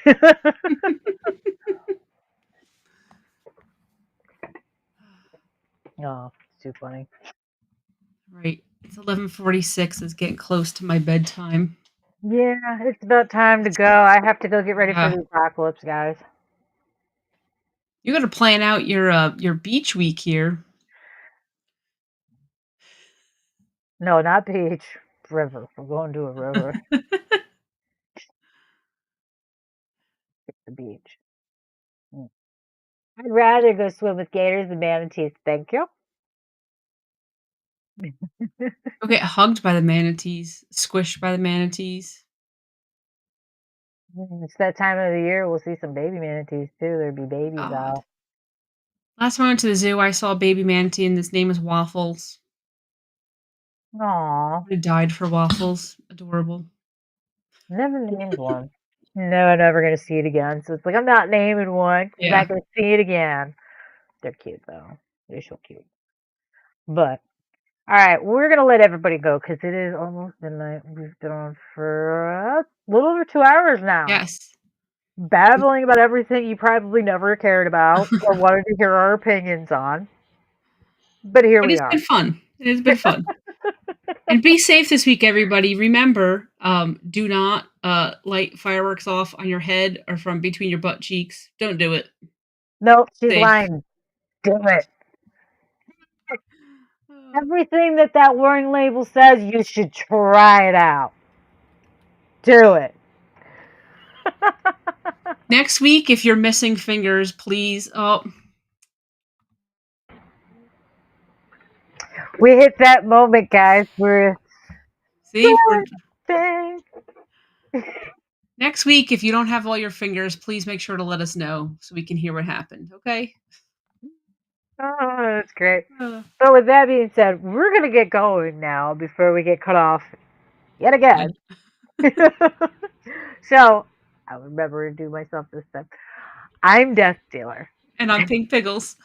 likes them. Oh, it's too funny. Right. It's 11:46. It's getting close to my bedtime. Yeah, it's about time to go. I have to go get ready for Yeah. the apocalypse, guys. You got to plan out your beach week here. No, not beach. River. We're going to a river. It's the beach. Mm. I'd rather go swim with gators than manatees. Thank you. Go get hugged by the manatees, squished by the manatees. It's that time of the year. We'll see some baby manatees too. There'd be babies God. out. Last time I went to the zoo, I saw a baby manatee, and his name was Waffles. Aw, He died for Waffles. Adorable. never named one. No, I'm never gonna see it again. So it's like I'm not naming one. I'm Yeah. not gonna see it again. They're cute though. They're so cute. But all right, we're gonna let everybody go because it is almost midnight. We've been on for a little over 2 hours now, Yes. babbling about everything you probably never cared about or wanted to hear our opinions on. But here But we it's are. been fun. It has been fun. And be safe this week, everybody. Remember, do not light fireworks off on your head or from between your butt cheeks. Don't do it. Nope, she's Safe. lying. Do it. Everything that warning label says, you should try it out. Do it. Next week, if you're missing fingers, please. Oh, We hit that moment, guys. We're see, we're thing. next week. If you don't have all your fingers, please make sure to let us know so we can hear what happened. Okay. Oh, that's great. Uh, But with that being said, we're gonna get going now before we get cut off yet again. So I'll remember to do myself this time. I'm Death Dealer. and I'm Pink Piggles.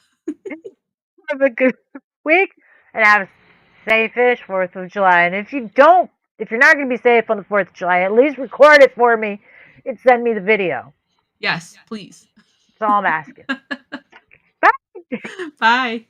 Have a good week and have a safe-ish 4th of July. And if you're not going to be safe on the 4th of July, at least record it for me and send me the video. Yes, please. That's all I'm asking. Bye. Bye.